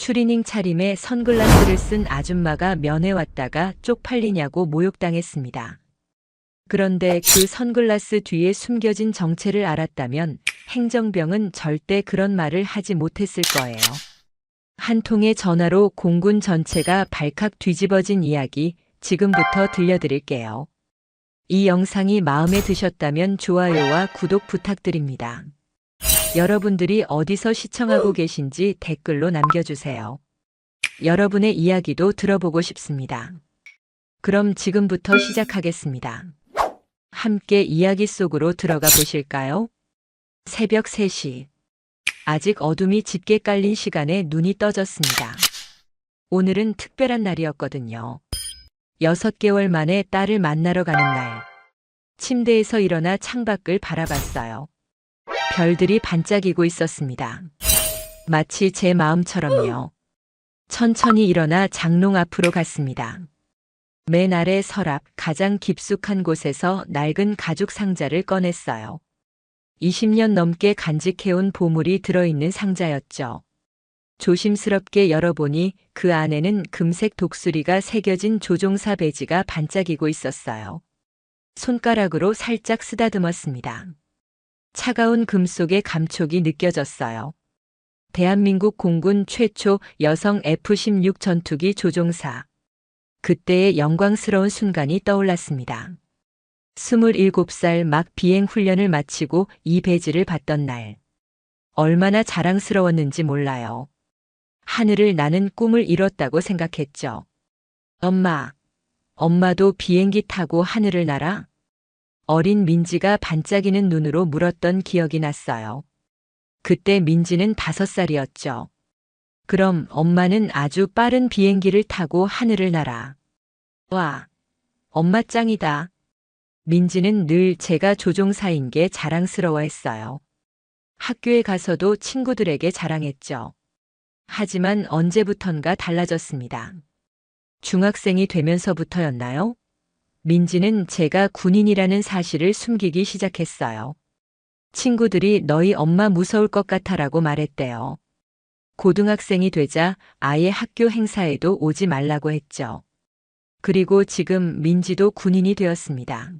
추리닝 차림에 선글라스를 쓴 아줌마가 면회 왔다가 쪽팔리냐고 모욕당했습니다. 그런데 그 선글라스 뒤에 숨겨진 정체를 알았다면 행정병은 절대 그런 말을 하지 못했을 거예요. 한 통의 전화로 공군 전체가 발칵 뒤집어진 이야기 지금부터 들려드릴게요. 이 영상이 마음에 드셨다면 좋아요와 구독 부탁드립니다. 여러분들이 어디서 시청하고 계신지 댓글로 남겨주세요. 여러분의 이야기도 들어보고 싶습니다. 그럼 지금부터 시작하겠습니다. 함께 이야기 속으로 들어가 보실까요? 새벽 3시. 아직 어둠이 짙게 깔린 시간에 눈이 떠졌습니다. 오늘은 특별한 날이었거든요. 6개월 만에 딸을 만나러 가는 날. 침대에서 일어나 창밖을 바라봤어요. 별들이 반짝이고 있었습니다. 마치 제 마음처럼요. 천천히 일어나 장롱 앞으로 갔습니다. 맨 아래 서랍 가장 깊숙한 곳에서 낡은 가죽 상자를 꺼냈어요. 20년 넘게 간직해온 보물이 들어있는 상자였죠. 조심스럽게 열어보니 그 안에는 금색 독수리가 새겨진 조종사 배지가 반짝이고 있었어요. 손가락으로 살짝 쓰다듬었습니다. 차가운 금속의 감촉이 느껴졌어요. 대한민국 공군 최초 여성 F-16 전투기 조종사. 그때의 영광스러운 순간이 떠올랐습니다. 27살 막 비행 훈련을 마치고 이 배지를 받던 날. 얼마나 자랑스러웠는지 몰라요. 하늘을 나는 꿈을 이뤘다고 생각했죠. 엄마도 비행기 타고 하늘을 날아? 어린 민지가 반짝이는 눈으로 물었던 기억이 났어요. 그때 민지는 5살이었죠. 그럼 엄마는 아주 빠른 비행기를 타고 하늘을 날아. 와, 엄마 짱이다. 민지는 늘 제가 조종사인 게 자랑스러워했어요. 학교에 가서도 친구들에게 자랑했죠. 하지만 언제부턴가 달라졌습니다. 중학생이 되면서부터였나요? 민지는 제가 군인이라는 사실을 숨기기 시작했어요. 친구들이 너희 엄마 무서울 것 같아라고 말했대요. 고등학생이 되자 아예 학교 행사에도 오지 말라고 했죠. 그리고 지금 민지도 군인이 되었습니다.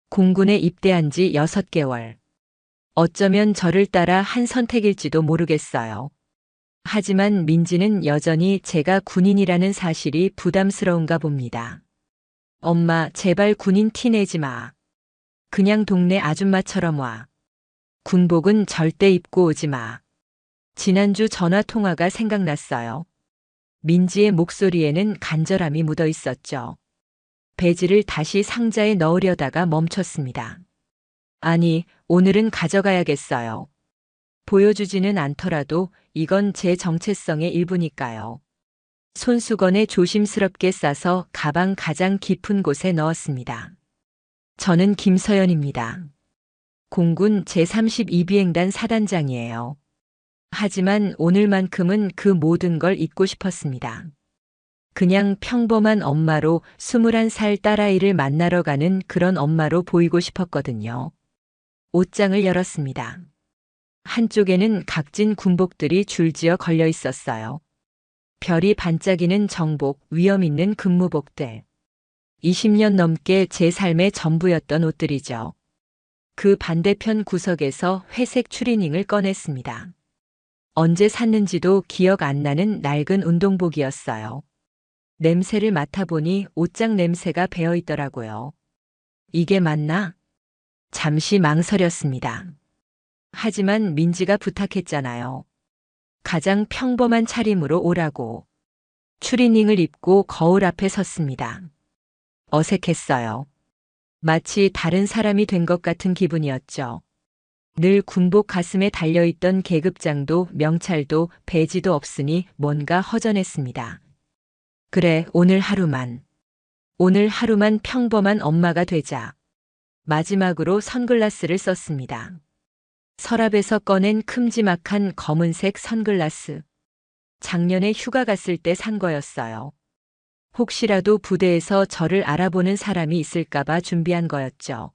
공군에 입대한 지 6개월. 어쩌면 저를 따라 한 선택일지도 모르겠어요. 하지만 민지는 여전히 제가 군인이라는 사실이 부담스러운가 봅니다. 엄마, 제발 군인 티 내지 마. 그냥 동네 아줌마처럼 와. 군복은 절대 입고 오지 마. 지난주 전화 통화가 생각났어요. 민지의 목소리에는 간절함이 묻어 있었죠. 배지를 다시 상자에 넣으려다가 멈췄습니다. 아니, 오늘은 가져가야겠어요. 보여주지는 않더라도 이건 제 정체성의 일부니까요. 손수건에 조심스럽게 싸서 가방 가장 깊은 곳에 넣었습니다. 저는 김서연입니다. 공군 제32비행단 사단장이에요. 하지만 오늘만큼은 그 모든 걸 잊고 싶었습니다. 그냥 평범한 엄마로 21살 딸아이를 만나러 가는 그런 엄마로 보이고 싶었거든요. 옷장을 열었습니다. 한쪽에는 각진 군복들이 줄지어 걸려 있었어요. 별이 반짝이는 정복, 위험 있는 근무복들. 20년 넘게 제 삶의 전부였던 옷들이죠. 그 반대편 구석에서 회색 추리닝을 꺼냈습니다. 언제 샀는지도 기억 안 나는 낡은 운동복이었어요. 냄새를 맡아보니 옷장 냄새가 배어 있더라고요. 이게 맞나? 잠시 망설였습니다. 하지만 민지가 부탁했잖아요. 가장 평범한 차림으로 오라고. 추리닝을 입고 거울 앞에 섰습니다. 어색했어요. 마치 다른 사람이 된 것 같은 기분이었죠. 늘 군복 가슴에 달려있던 계급장도 명찰도 배지도 없으니 뭔가 허전했습니다. 그래, 오늘 하루만 평범한 엄마가 되자. 마지막으로 선글라스를 썼습니다. 서랍에서 꺼낸 큼지막한 검은색 선글라스. 작년에 휴가 갔을 때 산 거였어요. 혹시라도 부대에서 저를 알아보는 사람이 있을까봐 준비한 거였죠.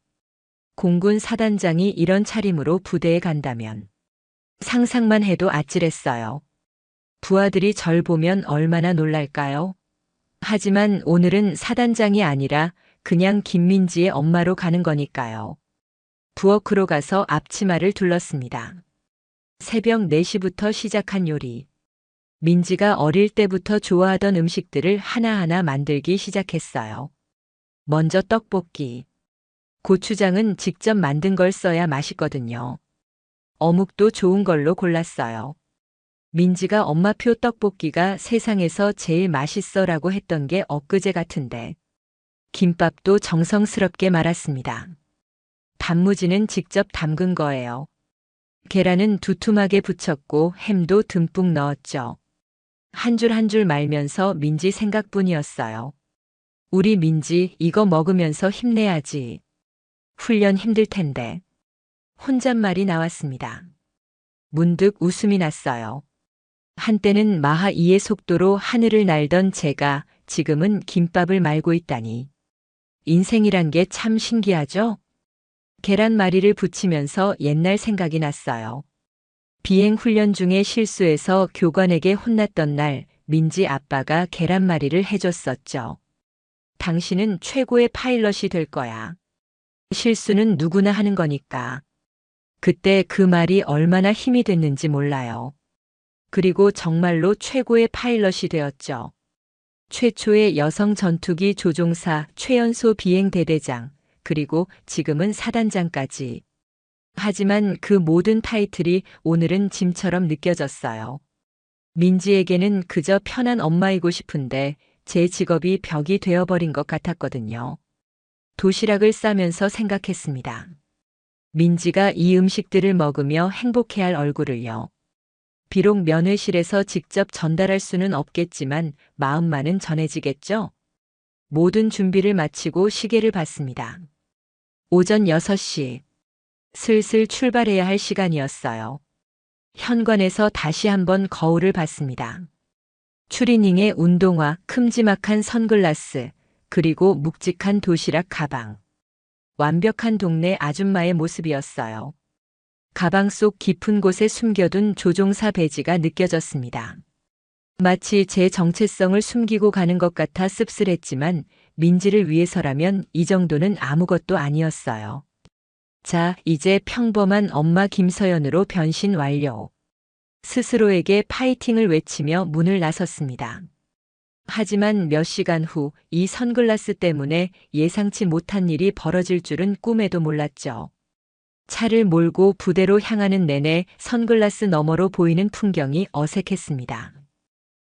공군 사단장이 이런 차림으로 부대에 간다면 상상만 해도 아찔했어요. 부하들이 절 보면 얼마나 놀랄까요? 하지만 오늘은 사단장이 아니라 그냥 김민지의 엄마로 가는 거니까요. 부엌으로 가서 앞치마를 둘렀습니다. 새벽 4시부터 시작한 요리. 민지가 어릴 때부터 좋아하던 음식들을 하나하나 만들기 시작했어요. 먼저 떡볶이. 고추장은 직접 만든 걸 써야 맛있거든요. 어묵도 좋은 걸로 골랐어요. 민지가 엄마표 떡볶이가 세상에서 제일 맛있어라고 했던 게 엊그제 같은데. 김밥도 정성스럽게 말았습니다. 단무지는 직접 담근 거예요. 계란은 두툼하게 부쳤고 햄도 듬뿍 넣었죠. 한 줄 한 줄 말면서 민지 생각뿐이었어요. 우리 민지 이거 먹으면서 힘내야지. 훈련 힘들 텐데. 혼잣말이 나왔습니다. 문득 웃음이 났어요. 한때는 마하 2의 속도로 하늘을 날던 제가 지금은 김밥을 말고 있다니. 인생이란 게 참 신기하죠? 계란말이를 붙이면서 옛날 생각이 났어요. 비행 훈련 중에 실수해서 교관에게 혼났던 날 민지 아빠가 계란말이를 해줬었죠. 당신은 최고의 파일럿이 될 거야. 실수는 누구나 하는 거니까. 그때 그 말이 얼마나 힘이 됐는지 몰라요. 그리고 정말로 최고의 파일럿이 되었죠. 최초의 여성 전투기 조종사 최연소 비행대대장, 그리고 지금은 사단장까지. 하지만 그 모든 타이틀이 오늘은 짐처럼 느껴졌어요. 민지에게는 그저 편한 엄마이고 싶은데 제 직업이 벽이 되어버린 것 같았거든요. 도시락을 싸면서 생각했습니다. 민지가 이 음식들을 먹으며 행복해할 얼굴을요. 비록 면회실에서 직접 전달할 수는 없겠지만 마음만은 전해지겠죠? 모든 준비를 마치고 시계를 봤습니다. 오전 6시. 슬슬 출발해야 할 시간이었어요. 현관에서 다시 한번 거울을 봤습니다. 추리닝에 운동화, 큼지막한 선글라스, 그리고 묵직한 도시락 가방. 완벽한 동네 아줌마의 모습이었어요. 가방 속 깊은 곳에 숨겨둔 조종사 배지가 느껴졌습니다. 마치 제 정체성을 숨기고 가는 것 같아 씁쓸했지만 민지를 위해서라면 이 정도는 아무것도 아니었어요. 자, 이제 평범한 엄마 김서연으로 변신 완료. 스스로에게 파이팅을 외치며 문을 나섰습니다. 하지만 몇 시간 후 이 선글라스 때문에 예상치 못한 일이 벌어질 줄은 꿈에도 몰랐죠. 차를 몰고 부대로 향하는 내내 선글라스 너머로 보이는 풍경이 어색했습니다.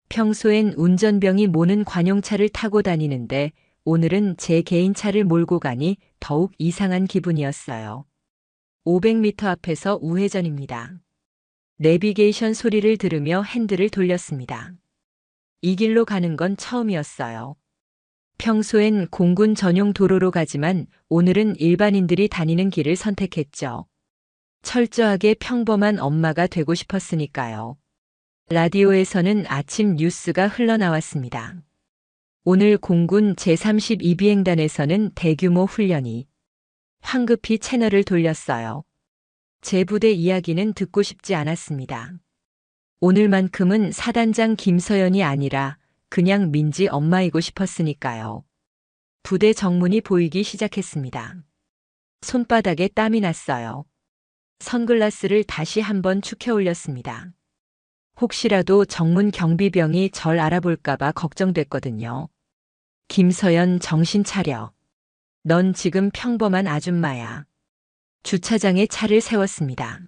평소엔 운전병이 모는 관용차를 타고 다니는데 오늘은 제 개인차를 몰고 가니 더욱 이상한 기분이었어요. 500m 앞에서 우회전입니다. 내비게이션 소리를 들으며 핸들을 돌렸습니다. 이 길로 가는 건 처음이었어요. 평소엔 공군 전용 도로로 가지만 오늘은 일반인들이 다니는 길을 선택했죠. 철저하게 평범한 엄마가 되고 싶었으니까요. 라디오에서는 아침 뉴스가 흘러나왔습니다. 오늘 공군 제32비행단에서는 대규모 훈련이. 황급히 채널을 돌렸어요. 제 부대 이야기는 듣고 싶지 않았습니다. 오늘만큼은 사단장 김서연이 아니라 그냥 민지 엄마이고 싶었으니까요. 부대 정문이 보이기 시작했습니다. 손바닥에 땀이 났어요. 선글라스를 다시 한번 축혀 올렸습니다. 혹시라도 정문 경비병이 절 알아볼까봐 걱정됐거든요. 김서연, 정신 차려. 넌 지금 평범한 아줌마야. 주차장에 차를 세웠습니다.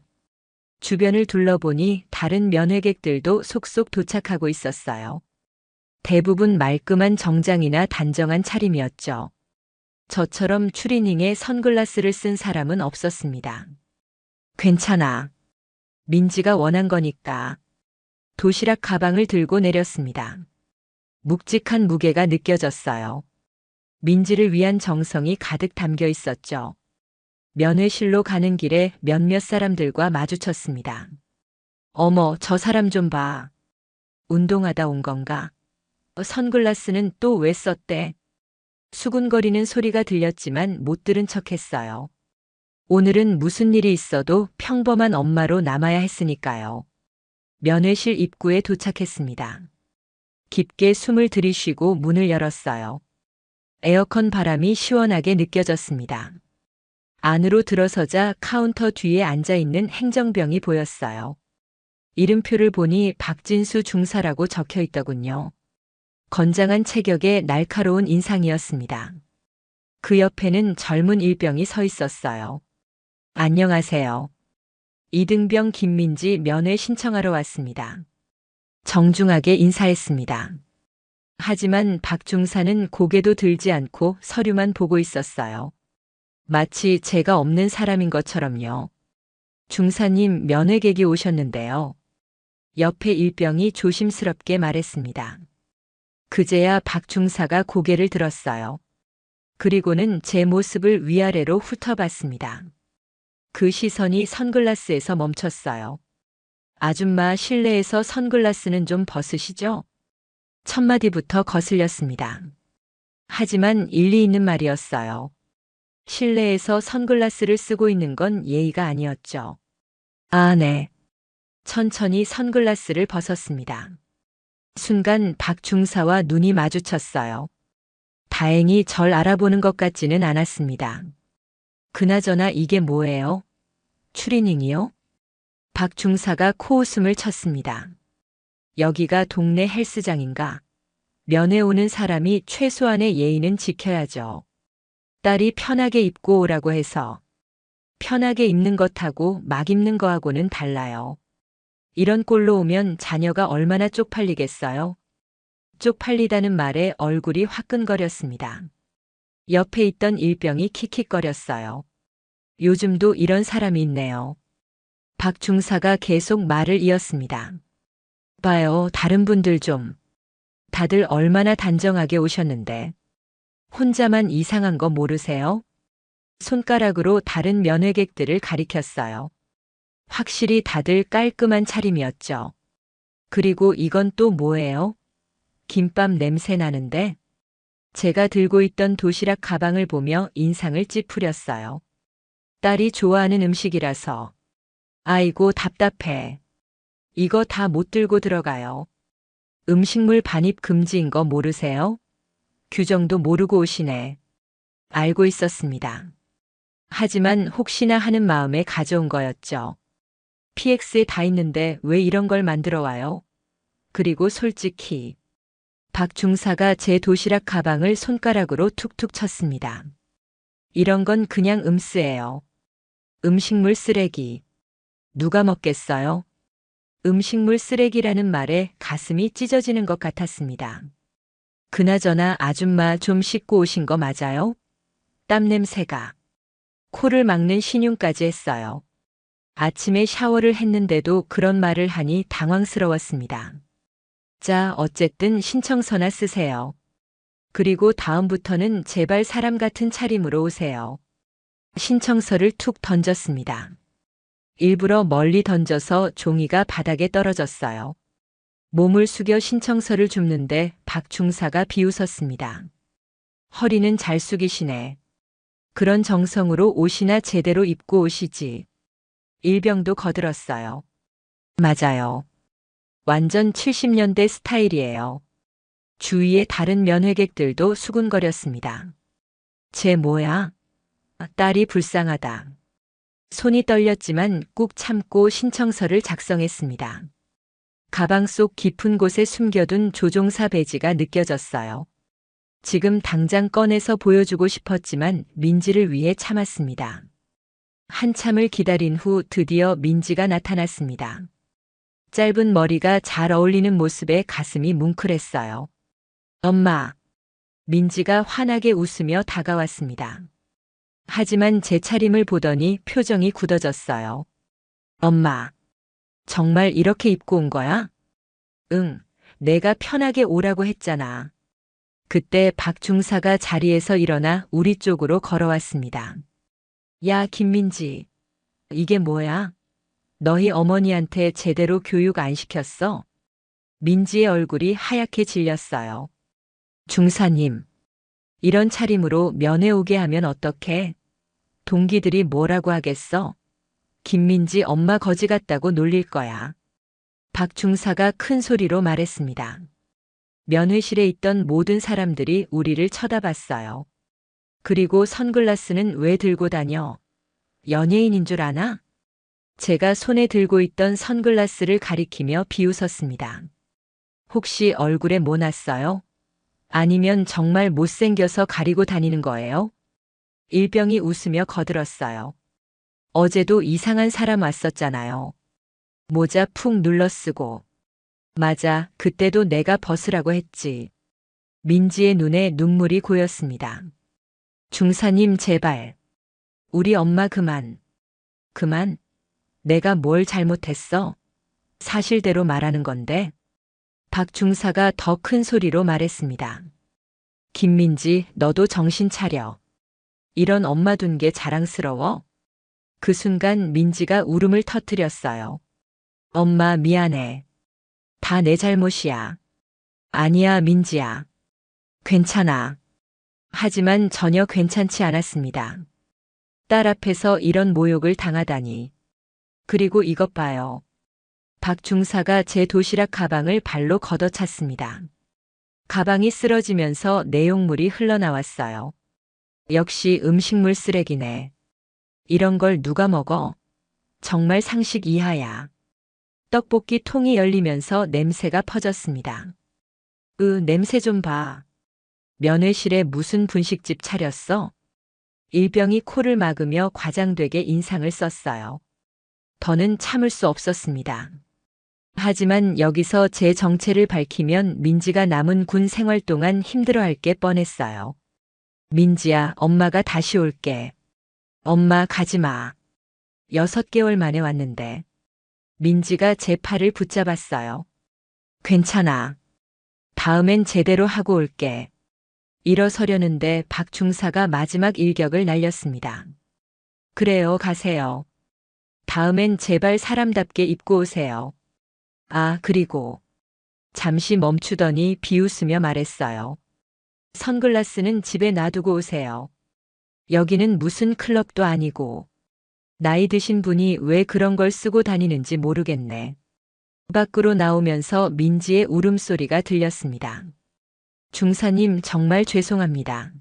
주변을 둘러보니 다른 면회객들도 속속 도착하고 있었어요. 대부분 말끔한 정장이나 단정한 차림이었죠. 저처럼 추리닝에 선글라스를 쓴 사람은 없었습니다. 괜찮아. 민지가 원한 거니까. 도시락 가방을 들고 내렸습니다. 묵직한 무게가 느껴졌어요. 민지를 위한 정성이 가득 담겨 있었죠. 면회실로 가는 길에 몇몇 사람들과 마주쳤습니다. 어머, 저 사람 좀 봐. 운동하다 온 건가? 선글라스는 또 왜 썼대? 수군거리는 소리가 들렸지만 못 들은 척했어요. 오늘은 무슨 일이 있어도 평범한 엄마로 남아야 했으니까요. 면회실 입구에 도착했습니다. 깊게 숨을 들이쉬고 문을 열었어요. 에어컨 바람이 시원하게 느껴졌습니다. 안으로 들어서자 카운터 뒤에 앉아있는 행정병이 보였어요. 이름표를 보니 박진수 중사라고 적혀 있더군요. 건장한 체격에 날카로운 인상이었습니다. 그 옆에는 젊은 일병이 서 있었어요. 안녕하세요. 이등병 김민지 면회 신청하러 왔습니다. 정중하게 인사했습니다. 하지만 박 중사는 고개도 들지 않고 서류만 보고 있었어요. 마치 제가 없는 사람인 것처럼요. 중사님 면회객이 오셨는데요. 옆에 일병이 조심스럽게 말했습니다. 그제야 박 중사가 고개를 들었어요. 그리고는 제 모습을 위아래로 훑어봤습니다. 그 시선이 선글라스에서 멈췄어요. 아줌마 실내에서 선글라스는 좀 벗으시죠? 첫마디부터 거슬렸습니다. 하지만 일리 있는 말이었어요. 실내에서 선글라스를 쓰고 있는 건 예의가 아니었죠. 아, 네. 천천히 선글라스를 벗었습니다. 순간 박 중사와 눈이 마주쳤어요. 다행히 절 알아보는 것 같지는 않았습니다. 그나저나 이게 뭐예요? 추리닝이요? 박 중사가 코웃음을 쳤습니다. 여기가 동네 헬스장인가? 면회 오는 사람이 최소한의 예의는 지켜야죠. 딸이 편하게 입고 오라고 해서. 편하게 입는 것하고 막 입는 거하고는 달라요. 이런 꼴로 오면 자녀가 얼마나 쪽팔리겠어요? 쪽팔리다는 말에 얼굴이 화끈거렸습니다. 옆에 있던 일병이 킥킥거렸어요. 요즘도 이런 사람이 있네요. 박 중사가 계속 말을 이었습니다. 봐요, 다른 분들 좀. 다들 얼마나 단정하게 오셨는데. 혼자만 이상한 거 모르세요? 손가락으로 다른 면회객들을 가리켰어요. 확실히 다들 깔끔한 차림이었죠. 그리고 이건 또 뭐예요? 김밥 냄새 나는데? 제가 들고 있던 도시락 가방을 보며 인상을 찌푸렸어요. 딸이 좋아하는 음식이라서. 아이고 답답해. 이거 다 못 들고 들어가요. 음식물 반입 금지인 거 모르세요? 규정도 모르고 오시네. 알고 있었습니다. 하지만 혹시나 하는 마음에 가져온 거였죠. PX에 다 있는데 왜 이런 걸 만들어 와요? 그리고 솔직히 박 중사가 제 도시락 가방을 손가락으로 툭툭 쳤습니다. 이런 건 그냥 음쓰예요. 음식물 쓰레기. 누가 먹겠어요? 음식물 쓰레기라는 말에 가슴이 찢어지는 것 같았습니다. 그나저나 아줌마 좀 씻고 오신 거 맞아요? 땀 냄새가. 코를 막는 신용까지 했어요. 아침에 샤워를 했는데도 그런 말을 하니 당황스러웠습니다. 자, 어쨌든 신청서나 쓰세요. 그리고 다음부터는 제발 사람 같은 차림으로 오세요. 신청서를 툭 던졌습니다. 일부러 멀리 던져서 종이가 바닥에 떨어졌어요. 몸을 숙여 신청서를 줍는데 박 중사가 비웃었습니다. 허리는 잘 숙이시네. 그런 정성으로 옷이나 제대로 입고 오시지. 일병도 거들었어요. 맞아요. 완전 70년대 스타일이에요. 주위의 다른 면회객들도 수군거렸습니다. 쟤 뭐야? 딸이 불쌍하다. 손이 떨렸지만 꾹 참고 신청서를 작성했습니다. 가방 속 깊은 곳에 숨겨둔 조종사 배지가 느껴졌어요. 지금 당장 꺼내서 보여주고 싶었지만 민지를 위해 참았습니다. 한참을 기다린 후 드디어 민지가 나타났습니다. 짧은 머리가 잘 어울리는 모습에 가슴이 뭉클했어요. 엄마. 민지가 환하게 웃으며 다가왔습니다. 하지만 제 차림을 보더니 표정이 굳어졌어요. 엄마. 정말 이렇게 입고 온 거야? 응, 내가 편하게 오라고 했잖아. 그때 박 중사가 자리에서 일어나 우리 쪽으로 걸어왔습니다. 야, 김민지. 이게 뭐야? 너희 어머니한테 제대로 교육 안 시켰어? 민지의 얼굴이 하얗게 질렸어요. 중사님. 이런 차림으로 면회 오게 하면 어떡해? 동기들이 뭐라고 하겠어? 김민지 엄마 거지 같다고 놀릴 거야. 박 중사가 큰 소리로 말했습니다. 면회실에 있던 모든 사람들이 우리를 쳐다봤어요. 그리고 선글라스는 왜 들고 다녀? 연예인인 줄 아나? 제가 손에 들고 있던 선글라스를 가리키며 비웃었습니다. 혹시 얼굴에 뭐 났어요? 아니면 정말 못생겨서 가리고 다니는 거예요? 일병이 웃으며 거들었어요. 어제도 이상한 사람 왔었잖아요. 모자 푹 눌러 쓰고. 맞아, 그때도 내가 벗으라고 했지. 민지의 눈에 눈물이 고였습니다. 중사님 제발. 우리 엄마 그만. 그만? 내가 뭘 잘못했어? 사실대로 말하는 건데. 박 중사가 더 큰 소리로 말했습니다. 김민지, 너도 정신 차려. 이런 엄마 둔 게 자랑스러워? 그 순간 민지가 울음을 터뜨렸어요. 엄마 미안해. 다 내 잘못이야. 아니야 민지야. 괜찮아. 하지만 전혀 괜찮지 않았습니다. 딸 앞에서 이런 모욕을 당하다니. 그리고 이것 봐요. 박 중사가 제 도시락 가방을 발로 걷어찼습니다. 가방이 쓰러지면서 내용물이 흘러나왔어요. 역시 음식물 쓰레기네. 이런 걸 누가 먹어? 정말 상식 이하야. 떡볶이 통이 열리면서 냄새가 퍼졌습니다. 냄새 좀 봐. 면회실에 무슨 분식집 차렸어? 일병이 코를 막으며 과장되게 인상을 썼어요. 더는 참을 수 없었습니다. 하지만 여기서 제 정체를 밝히면 민지가 남은 군 생활 동안 힘들어할 게 뻔했어요. 민지야, 엄마가 다시 올게. 엄마 가지 마. 6개월 만에 왔는데. 민지가 제 팔을 붙잡았어요. 괜찮아. 다음엔 제대로 하고 올게. 일어서려는데 박 중사가 마지막 일격을 날렸습니다. 그래요, 가세요. 다음엔 제발 사람답게 입고 오세요. 아, 그리고 잠시 멈추더니 비웃으며 말했어요. 선글라스는 집에 놔두고 오세요. 여기는 무슨 클럽도 아니고. 나이 드신 분이 왜 그런 걸 쓰고 다니는지 모르겠네. 밖으로 나오면서 민지의 울음소리가 들렸습니다. 중사님 정말 죄송합니다.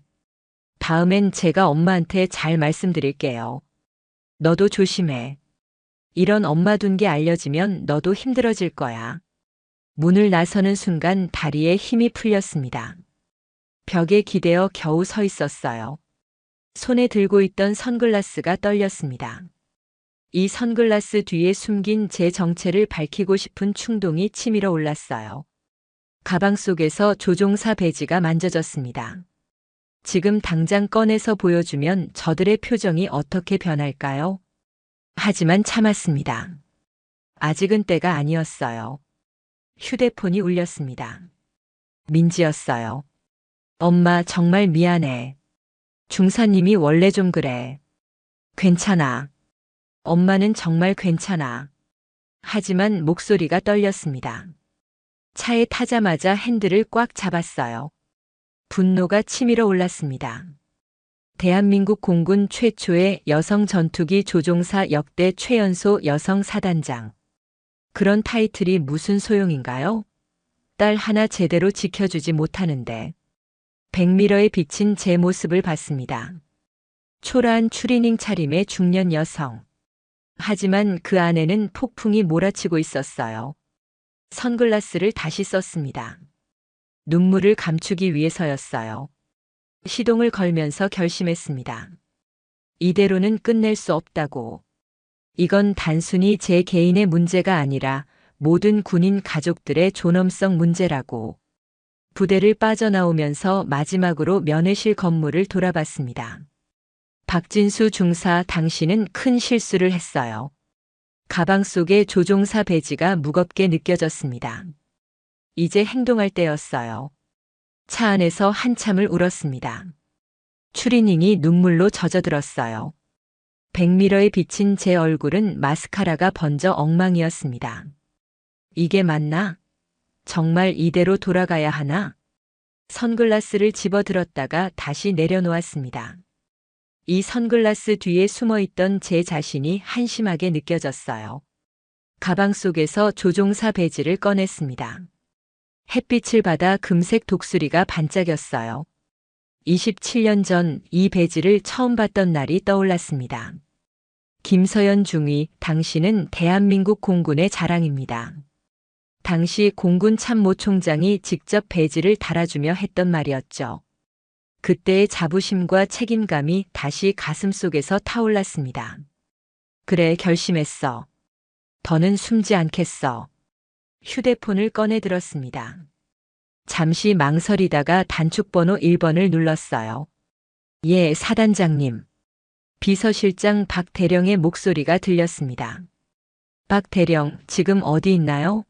다음엔 제가 엄마한테 잘 말씀드릴게요. 너도 조심해. 이런 엄마 둔 게 알려지면 너도 힘들어질 거야. 문을 나서는 순간 다리에 힘이 풀렸습니다. 벽에 기대어 겨우 서 있었어요. 손에 들고 있던 선글라스가 떨렸습니다. 이 선글라스 뒤에 숨긴 제 정체를 밝히고 싶은 충동이 치밀어 올랐어요. 가방 속에서 조종사 배지가 만져졌습니다. 지금 당장 꺼내서 보여주면 저들의 표정이 어떻게 변할까요? 하지만 참았습니다. 아직은 때가 아니었어요. 휴대폰이 울렸습니다. 민지였어요. 엄마 정말 미안해. 중사님이 원래 좀 그래. 괜찮아. 엄마는 정말 괜찮아. 하지만 목소리가 떨렸습니다. 차에 타자마자 핸들을 꽉 잡았어요. 분노가 치밀어 올랐습니다. 대한민국 공군 최초의 여성 전투기 조종사 역대 최연소 여성 사단장. 그런 타이틀이 무슨 소용인가요? 딸 하나 제대로 지켜주지 못하는데. 백미러에 비친 제 모습을 봤습니다. 초라한 추리닝 차림의 중년 여성. 하지만 그 안에는 폭풍이 몰아치고 있었어요. 선글라스를 다시 썼습니다. 눈물을 감추기 위해서였어요. 시동을 걸면서 결심했습니다. 이대로는 끝낼 수 없다고. 이건 단순히 제 개인의 문제가 아니라 모든 군인 가족들의 존엄성 문제라고. 부대를 빠져나오면서 마지막으로 면회실 건물을 돌아봤습니다. 박진수 중사, 당신은 큰 실수를 했어요. 가방 속에 조종사 배지가 무겁게 느껴졌습니다. 이제 행동할 때였어요. 차 안에서 한참을 울었습니다. 추리닝이 눈물로 젖어들었어요. 백미러에 비친 제 얼굴은 마스카라가 번져 엉망이었습니다. 이게 맞나? 정말 이대로 돌아가야 하나? 선글라스를 집어들었다가 다시 내려놓았습니다. 이 선글라스 뒤에 숨어있던 제 자신이 한심하게 느껴졌어요. 가방 속에서 조종사 배지를 꺼냈습니다. 햇빛을 받아 금색 독수리가 반짝였어요. 27년 전 이 배지를 처음 봤던 날이 떠올랐습니다. 김서연 중위, 당신은 대한민국 공군의 자랑입니다. 당시 공군 참모총장이 직접 배지를 달아주며 했던 말이었죠. 그때의 자부심과 책임감이 다시 가슴속에서 타올랐습니다. 그래, 결심했어. 더는 숨지 않겠어. 휴대폰을 꺼내 들었습니다. 잠시 망설이다가 단축번호 1번을 눌렀어요. 예, 사단장님. 비서실장 박 대령의 목소리가 들렸습니다. 박 대령, 지금 어디 있나요?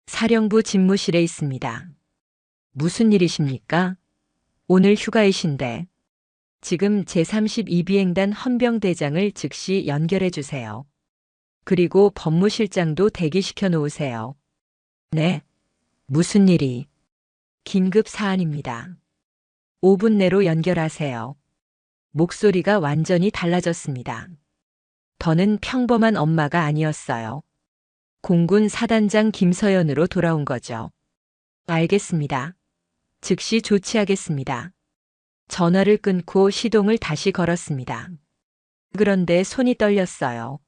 사령부 집무실에 있습니다. 무슨 일이십니까? 오늘 휴가이신데. 지금 제32비행단 헌병대장을 즉시 연결해 주세요. 그리고 법무실장도 대기시켜 놓으세요. 네. 무슨 일이? 긴급 사안입니다. 5분 내로 연결하세요. 목소리가 완전히 달라졌습니다. 더는 평범한 엄마가 아니었어요. 공군 사단장 김서연으로 돌아온 거죠. 알겠습니다. 즉시 조치하겠습니다. 전화를 끊고 시동을 다시 걸었습니다. 그런데 손이 떨렸어요.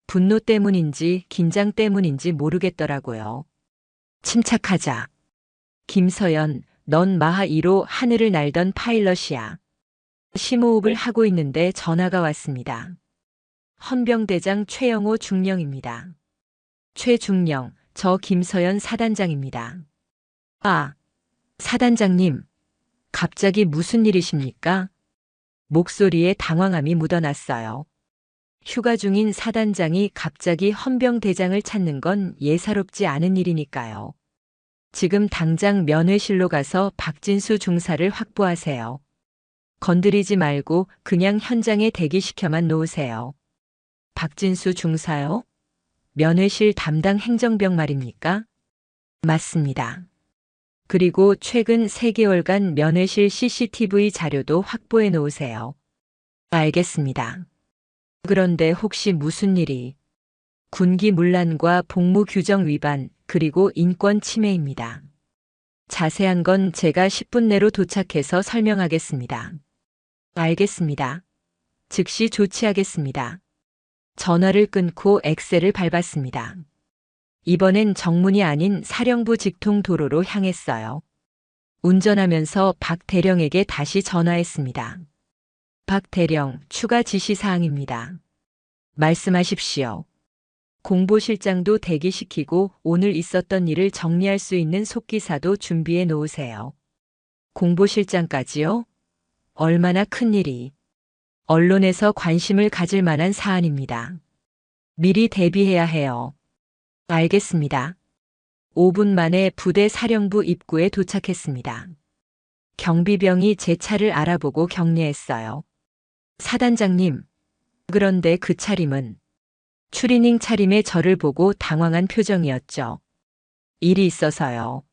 분노 때문인지 긴장 때문인지 모르겠더라고요. 침착하자. 김서연, 넌 마하 2로 하늘을 날던 파일럿이야. 심호흡을 하고 있는데 전화가 왔습니다. 헌병대장 최영호 중령입니다. 최중령, 저 김서연 사단장입니다. 아, 사단장님. 갑자기 무슨 일이십니까? 목소리에 당황함이 묻어났어요. 휴가 중인 사단장이 갑자기 헌병대장을 찾는 건 예사롭지 않은 일이니까요. 지금 당장 면회실로 가서 박진수 중사를 확보하세요. 건드리지 말고 그냥 현장에 대기시켜만 놓으세요. 박진수 중사요? 면회실 담당 행정병 말입니까? 맞습니다. 그리고 최근 3개월간 면회실 CCTV 자료도 확보해 놓으세요. 알겠습니다. 그런데 혹시 무슨 일이? 군기 문란과 복무 규정 위반, 그리고 인권 침해입니다. 자세한 건 제가 10분 내로 도착해서 설명하겠습니다. 알겠습니다. 즉시 조치하겠습니다. 전화를 끊고 엑셀을 밟았습니다. 이번엔 정문이 아닌 사령부 직통 도로로 향했어요. 운전하면서 박 대령에게 다시 전화했습니다. 박 대령, 추가 지시사항입니다. 말씀하십시오. 공보실장도 대기시키고 오늘 있었던 일을 정리할 수 있는 속기사도 준비해 놓으세요. 공보실장까지요? 얼마나 큰 일이. 언론에서 관심을 가질 만한 사안입니다. 미리 대비해야 해요. 알겠습니다. 5분 만에 부대 사령부 입구에 도착했습니다. 경비병이 제 차를 알아보고 격려했어요. 사단장님. 그런데 그 차림은 추리닝 차림의 저를 보고 당황한 표정이었죠. 일이 있어서요.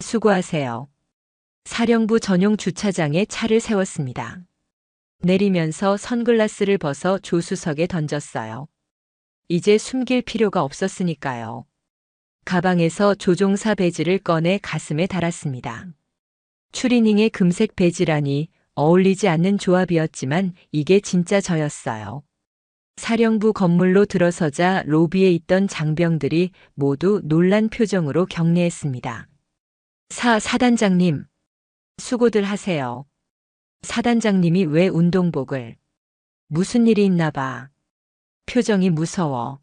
수고하세요. 사령부 전용 주차장에 차를 세웠습니다. 내리면서 선글라스를 벗어 조수석에 던졌어요. 이제 숨길 필요가 없었으니까요. 가방에서 조종사 배지를 꺼내 가슴에 달았습니다. 추리닝의 금색 배지라니 어울리지 않는 조합이었지만 이게 진짜 저였어요. 사령부 건물로 들어서자 로비에 있던 장병들이 모두 놀란 표정으로 격려했습니다. 사단장님. 수고들 하세요. 사단장님이 왜 운동복을? 무슨 일이 있나 봐. 표정이 무서워.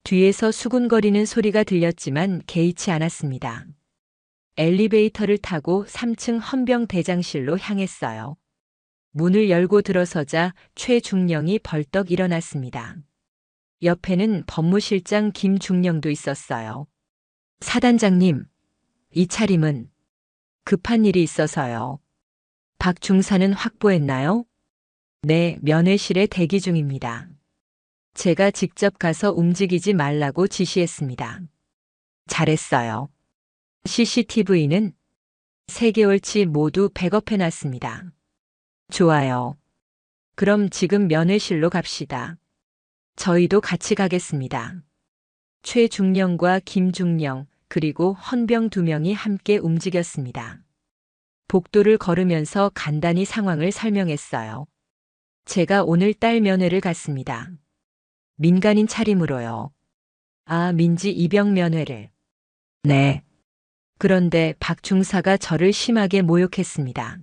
뒤에서 수군거리는 소리가 들렸지만 개의치 않았습니다. 엘리베이터를 타고 3층 헌병대장실로 향했어요. 문을 열고 들어서자 최중령이 벌떡 일어났습니다. 옆에는 법무실장 김중령도 있었어요. 사단장님, 이 차림은? 급한 일이 있어서요. 박 중사는 확보했나요? 네, 면회실에 대기 중입니다. 제가 직접 가서 움직이지 말라고 지시했습니다. 잘했어요. CCTV는 3개월치 모두 백업해 놨습니다. 좋아요. 그럼 지금 면회실로 갑시다. 저희도 같이 가겠습니다. 최중령과 김중령 그리고 헌병 2명이 함께 움직였습니다. 복도를 걸으면서 간단히 상황을 설명했어요. 제가 오늘 딸 면회를 갔습니다. 민간인 차림으로요. 아, 민지 입영 면회를. 네. 그런데 박 중사가 저를 심하게 모욕했습니다.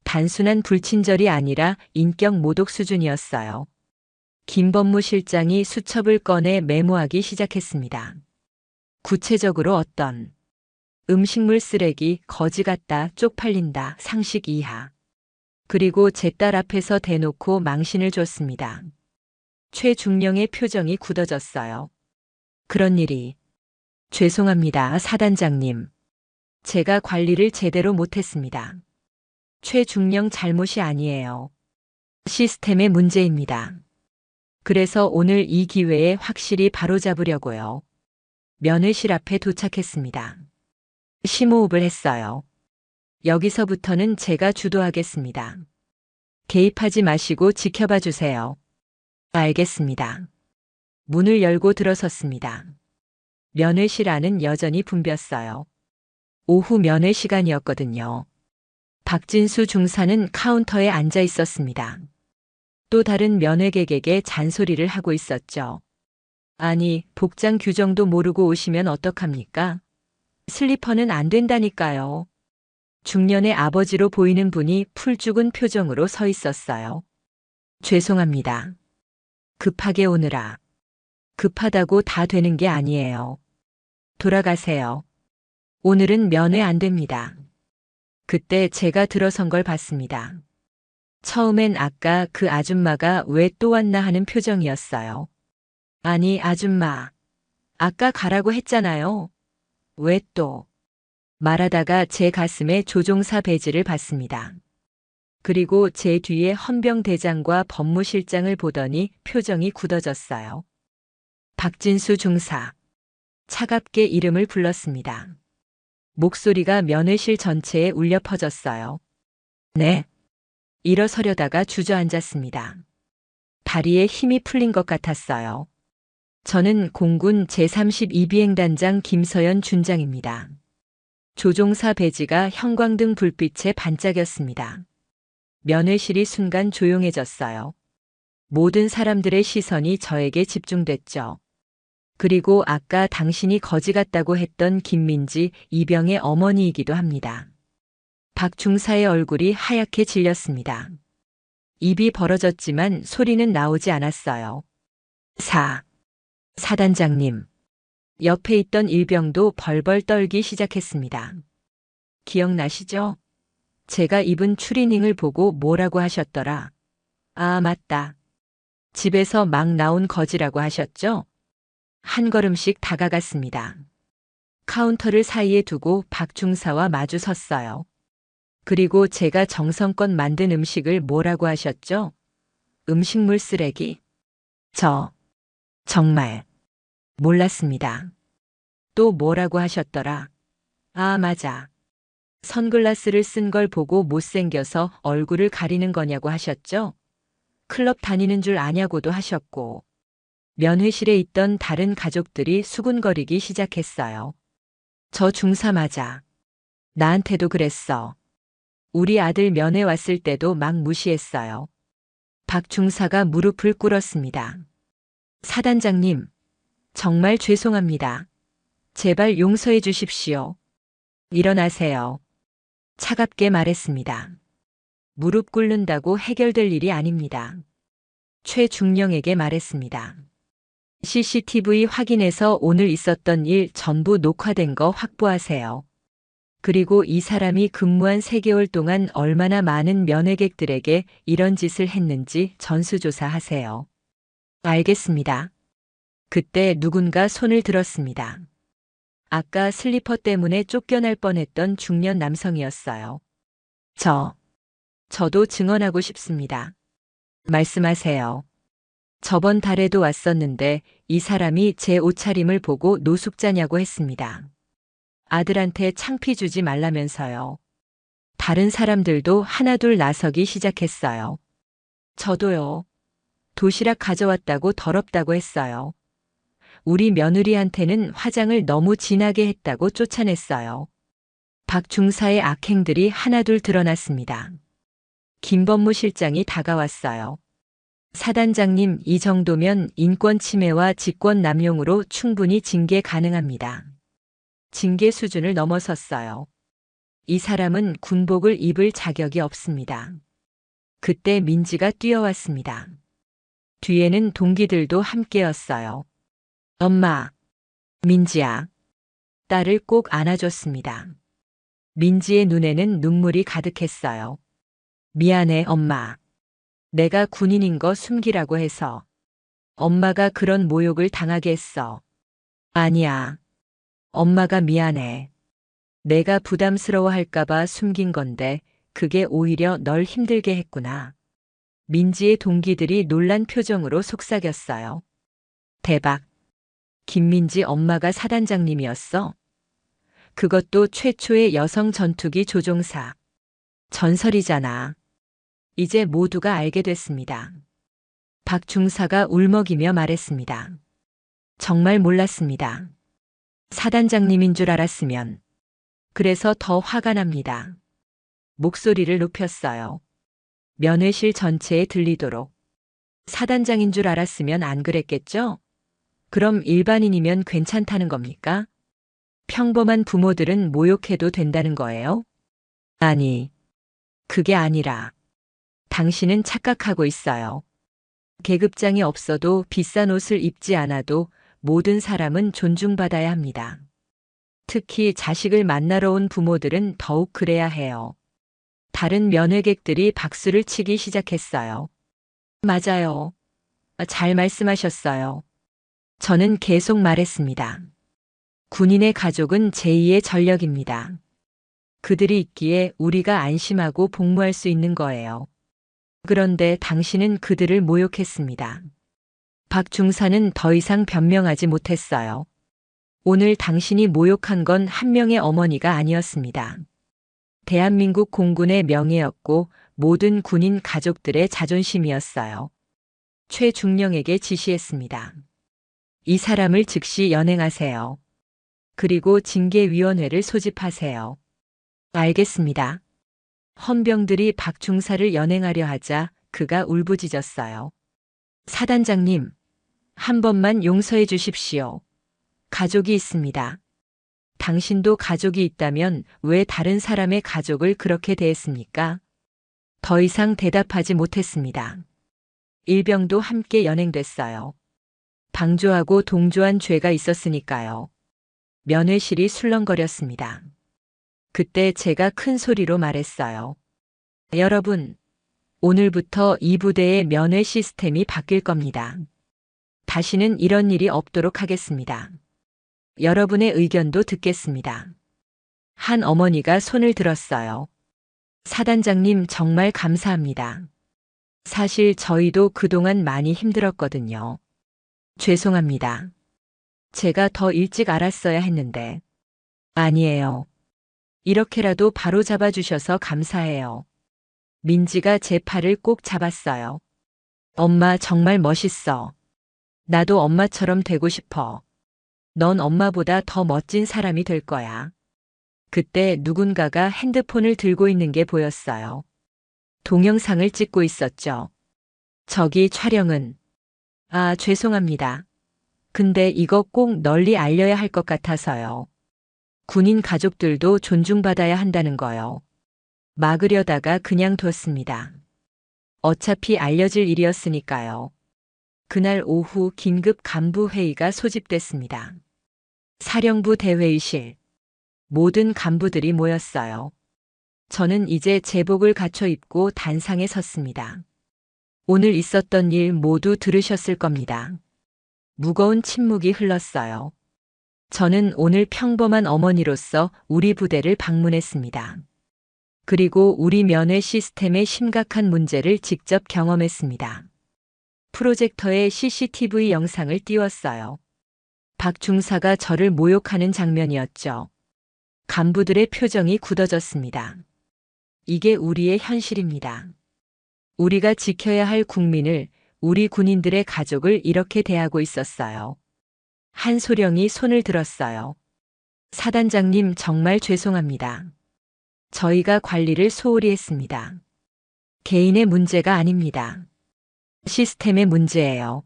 단순한 불친절이 아니라 인격 모독 수준이었어요. 김법무 실장이 수첩을 꺼내 메모하기 시작했습니다. 구체적으로 어떤 음식물 쓰레기, 거지 같다, 쪽팔린다, 상식 이하. 그리고 제 딸 앞에서 대놓고 망신을 줬습니다. 최중령의 표정이 굳어졌어요. 그런 일이. 죄송합니다, 사단장님. 제가 관리를 제대로 못했습니다. 최중령 잘못이 아니에요. 시스템의 문제입니다. 그래서 오늘 이 기회에 확실히 바로잡으려고요. 면회실 앞에 도착했습니다. 심호흡을 했어요. 여기서부터는 제가 주도하겠습니다. 개입하지 마시고 지켜봐 주세요. 알겠습니다. 문을 열고 들어섰습니다. 면회실 안은 여전히 붐볐어요. 오후 면회 시간이었거든요. 박진수 중사는 카운터에 앉아 있었습니다. 또 다른 면회객에게 잔소리를 하고 있었죠. 아니, 복장 규정도 모르고 오시면 어떡합니까? 슬리퍼는 안 된다니까요. 중년의 아버지로 보이는 분이 풀 죽은 표정으로 서 있었어요. 죄송합니다. 급하게 오느라. 급하다고 다 되는 게 아니에요. 돌아가세요. 오늘은 면회 안 됩니다. 그때 제가 들어선 걸 봤습니다. 처음엔 아까 그 아줌마가 왜 또 왔나 하는 표정이었어요. 아니, 아줌마. 아까 가라고 했잖아요. 왜 또? 말하다가 제 가슴에 조종사 배지를 받습니다. 그리고 제 뒤에 헌병대장과 법무실장을 보더니 표정이 굳어졌어요. 박진수 중사. 차갑게 이름을 불렀습니다. 목소리가 면회실 전체에 울려 퍼졌어요. 네. 일어서려다가 주저앉았습니다. 다리에 힘이 풀린 것 같았어요. 저는 공군 제32비행단장 김서연 준장입니다. 조종사 배지가 형광등 불빛에 반짝였습니다. 면회실이 순간 조용해졌어요. 모든 사람들의 시선이 저에게 집중됐죠. 그리고 아까 당신이 거지 같다고 했던 김민지 이병의 어머니이기도 합니다. 박 중사의 얼굴이 하얗게 질렸습니다. 입이 벌어졌지만 소리는 나오지 않았어요. 사단장님. 옆에 있던 일병도 벌벌 떨기 시작했습니다. 기억나시죠? 제가 입은 추리닝을 보고 뭐라고 하셨더라? 아, 맞다. 집에서 막 나온 거지라고 하셨죠? 한 걸음씩 다가갔습니다. 카운터를 사이에 두고 박 중사와 마주 섰어요. 그리고 제가 정성껏 만든 음식을 뭐라고 하셨죠? 음식물 쓰레기. 정말 몰랐습니다. 또 뭐라고 하셨더라? 아, 맞아. 선글라스를 쓴 걸 보고 못생겨서 얼굴을 가리는 거냐고 하셨죠? 클럽 다니는 줄 아냐고도 하셨고. 면회실에 있던 다른 가족들이 수군거리기 시작했어요. 저 중사 맞아. 나한테도 그랬어. 우리 아들 면회 왔을 때도 막 무시했어요. 박 중사가 무릎을 꿇었습니다. 사단장님, 정말 죄송합니다. 제발 용서해 주십시오. 일어나세요. 차갑게 말했습니다. 무릎 꿇는다고 해결될 일이 아닙니다. 최중령에게 말했습니다. CCTV 확인해서 오늘 있었던 일 전부 녹화된 거 확보하세요. 그리고 이 사람이 근무한 3개월 동안 얼마나 많은 면회객들에게 이런 짓을 했는지 전수조사하세요. 알겠습니다. 그때 누군가 손을 들었습니다. 아까 슬리퍼 때문에 쫓겨날 뻔했던 중년 남성이었어요. 저도 증언하고 싶습니다. 말씀하세요. 저번 달에도 왔었는데 이 사람이 제 옷차림을 보고 노숙자냐고 했습니다. 아들한테 창피 주지 말라면서요. 다른 사람들도 하나둘 나서기 시작했어요. 저도요. 도시락 가져왔다고 더럽다고 했어요. 우리 며느리한테는 화장을 너무 진하게 했다고 쫓아냈어요. 박 중사의 악행들이 하나둘 드러났습니다. 김범무 실장이 다가왔어요. 사단장님, 이 정도면 인권 침해와 직권 남용으로 충분히 징계 가능합니다. 징계 수준을 넘어섰어요. 이 사람은 군복을 입을 자격이 없습니다. 그때 민지가 뛰어왔습니다. 뒤에는 동기들도 함께였어요. 엄마, 민지야. 딸을 꼭 안아줬습니다. 민지의 눈에는 눈물이 가득했어요. 미안해, 엄마. 내가 군인인 거 숨기라고 해서 엄마가 그런 모욕을 당하게 했어. 아니야. 엄마가 미안해. 내가 부담스러워할까봐 숨긴 건데 그게 오히려 널 힘들게 했구나. 민지의 동기들이 놀란 표정으로 속삭였어요. 대박. 김민지 엄마가 사단장님이었어? 그것도 최초의 여성 전투기 조종사. 전설이잖아. 이제 모두가 알게 됐습니다. 박 중사가 울먹이며 말했습니다. 정말 몰랐습니다. 사단장님인 줄 알았으면. 그래서 더 화가 납니다. 목소리를 높였어요. 면회실 전체에 들리도록. 사단장인 줄 알았으면 안 그랬겠죠? 그럼 일반인이면 괜찮다는 겁니까? 평범한 부모들은 모욕해도 된다는 거예요? 아니, 그게 아니라 당신은 착각하고 있어요. 계급장이 없어도 비싼 옷을 입지 않아도 모든 사람은 존중받아야 합니다. 특히 자식을 만나러 온 부모들은 더욱 그래야 해요. 다른 면회객들이 박수를 치기 시작했어요. 맞아요. 잘 말씀하셨어요. 저는 계속 말했습니다. 군인의 가족은 제2의 전력입니다. 그들이 있기에 우리가 안심하고 복무할 수 있는 거예요. 그런데 당신은 그들을 모욕했습니다. 박 중사는 더 이상 변명하지 못했어요. 오늘 당신이 모욕한 건 한 명의 어머니가 아니었습니다. 대한민국 공군의 명예였고 모든 군인 가족들의 자존심이었어요. 최중령에게 지시했습니다. 이 사람을 즉시 연행하세요. 그리고 징계위원회를 소집하세요. 알겠습니다. 헌병들이 박 중사를 연행하려 하자 그가 울부짖었어요. 사단장님, 한 번만 용서해 주십시오. 가족이 있습니다. 당신도 가족이 있다면 왜 다른 사람의 가족을 그렇게 대했습니까? 더 이상 대답하지 못했습니다. 일병도 함께 연행됐어요. 방조하고 동조한 죄가 있었으니까요. 면회실이 술렁거렸습니다. 그때 제가 큰 소리로 말했어요. 여러분, 오늘부터 이 부대의 면회 시스템이 바뀔 겁니다. 다시는 이런 일이 없도록 하겠습니다. 여러분의 의견도 듣겠습니다. 한 어머니가 손을 들었어요. 사단장님 정말 감사합니다. 사실 저희도 그동안 많이 힘들었거든요. 죄송합니다. 제가 더 일찍 알았어야 했는데. 아니에요. 이렇게라도 바로 잡아주셔서 감사해요. 민지가 제 팔을 꼭 잡았어요. 엄마 정말 멋있어. 나도 엄마처럼 되고 싶어. 넌 엄마보다 더 멋진 사람이 될 거야. 그때 누군가가 핸드폰을 들고 있는 게 보였어요. 동영상을 찍고 있었죠. 저기 촬영은. 아, 죄송합니다. 근데 이거 꼭 널리 알려야 할 것 같아서요. 군인 가족들도 존중받아야 한다는 거요. 막으려다가 그냥 뒀습니다. 어차피 알려질 일이었으니까요. 그날 오후 긴급 간부 회의가 소집됐습니다. 사령부 대회의실. 모든 간부들이 모였어요. 저는 이제 제복을 갖춰 입고 단상에 섰습니다. 오늘 있었던 일 모두 들으셨을 겁니다. 무거운 침묵이 흘렀어요. 저는 오늘 평범한 어머니로서 우리 부대를 방문했습니다. 그리고 우리 면회 시스템의 심각한 문제를 직접 경험했습니다. 프로젝터에 CCTV 영상을 띄웠어요. 박 중사가 저를 모욕하는 장면이었죠. 간부들의 표정이 굳어졌습니다. 이게 우리의 현실입니다. 우리가 지켜야 할 국민을, 우리 군인들의 가족을 이렇게 대하고 있었어요. 한소령이 손을 들었어요. 사단장님 정말 죄송합니다. 저희가 관리를 소홀히 했습니다. 개인의 문제가 아닙니다. 시스템의 문제예요.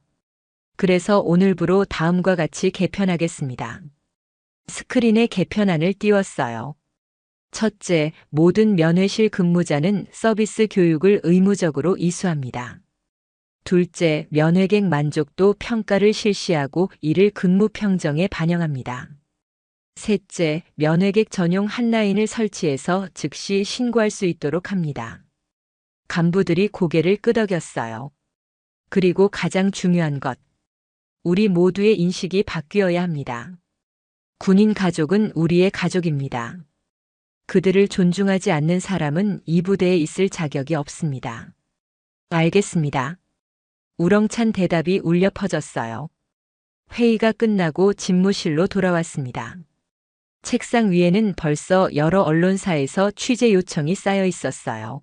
그래서 오늘부로 다음과 같이 개편하겠습니다. 스크린에 개편안을 띄웠어요. 첫째, 모든 면회실 근무자는 서비스 교육을 의무적으로 이수합니다. 둘째, 면회객 만족도 평가를 실시하고 이를 근무 평정에 반영합니다. 셋째, 면회객 전용 핫라인을 설치해서 즉시 신고할 수 있도록 합니다. 간부들이 고개를 끄덕였어요. 그리고 가장 중요한 것, 우리 모두의 인식이 바뀌어야 합니다. 군인 가족은 우리의 가족입니다. 그들을 존중하지 않는 사람은 이 부대에 있을 자격이 없습니다. 알겠습니다. 우렁찬 대답이 울려 퍼졌어요. 회의가 끝나고 집무실로 돌아왔습니다. 책상 위에는 벌써 여러 언론사에서 취재 요청이 쌓여 있었어요.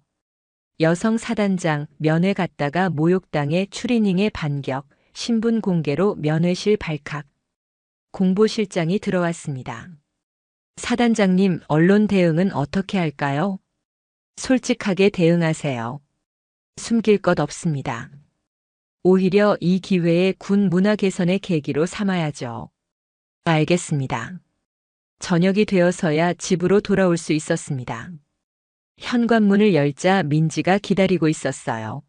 여성 사단장 면회 갔다가 모욕당해 추리닝의 반격, 신분 공개로 면회실 발칵. 공보실장이 들어왔습니다. 사단장님, 언론 대응은 어떻게 할까요? 솔직하게 대응하세요. 숨길 것 없습니다. 오히려 이 기회에 군 문화 개선의 계기로 삼아야죠. 알겠습니다. 저녁이 되어서야 집으로 돌아올 수 있었습니다. 현관문을 열자 민지가 기다리고 있었어요.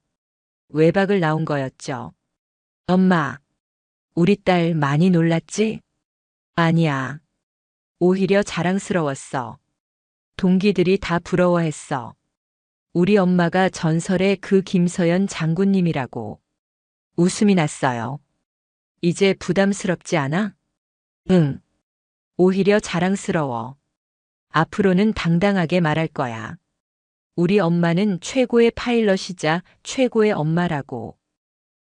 외박을 나온 거였죠. 엄마, 우리 딸 많이 놀랐지? 아니야. 오히려 자랑스러웠어. 동기들이 다 부러워했어. 우리 엄마가 전설의 그 김서연 장군님이라고. 웃음이 났어요. 이제 부담스럽지 않아? 응. 오히려 자랑스러워. 앞으로는 당당하게 말할 거야. 우리 엄마는 최고의 파일럿이자 최고의 엄마라고.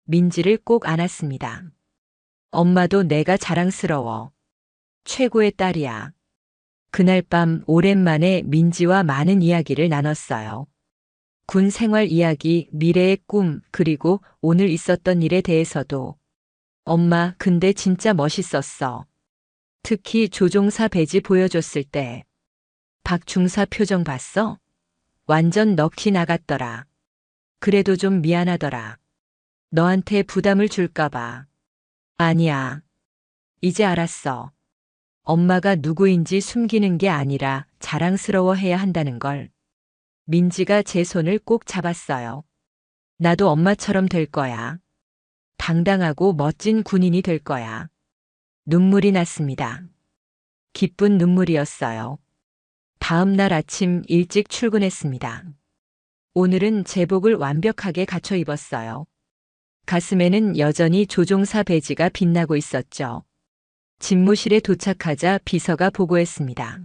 민지를 꼭 안았습니다. 엄마도 내가 자랑스러워. 최고의 딸이야. 그날 밤 오랜만에 민지와 많은 이야기를 나눴어요. 군 생활 이야기, 미래의 꿈, 그리고 오늘 있었던 일에 대해서도. 엄마, 근데 진짜 멋있었어. 특히 조종사 배지 보여줬을 때. 박중사 표정 봤어? 완전 넋이 나갔더라. 그래도 좀 미안하더라. 너한테 부담을 줄까봐. 아니야. 이제 알았어. 엄마가 누구인지 숨기는 게 아니라 자랑스러워해야 한다는 걸. 민지가 제 손을 꼭 잡았어요. 나도 엄마처럼 될 거야. 당당하고 멋진 군인이 될 거야. 눈물이 났습니다. 기쁜 눈물이었어요. 다음 날 아침 일찍 출근했습니다. 오늘은 제복을 완벽하게 갖춰 입었어요. 가슴에는 여전히 조종사 배지가 빛나고 있었죠. 집무실에 도착하자 비서가 보고했습니다.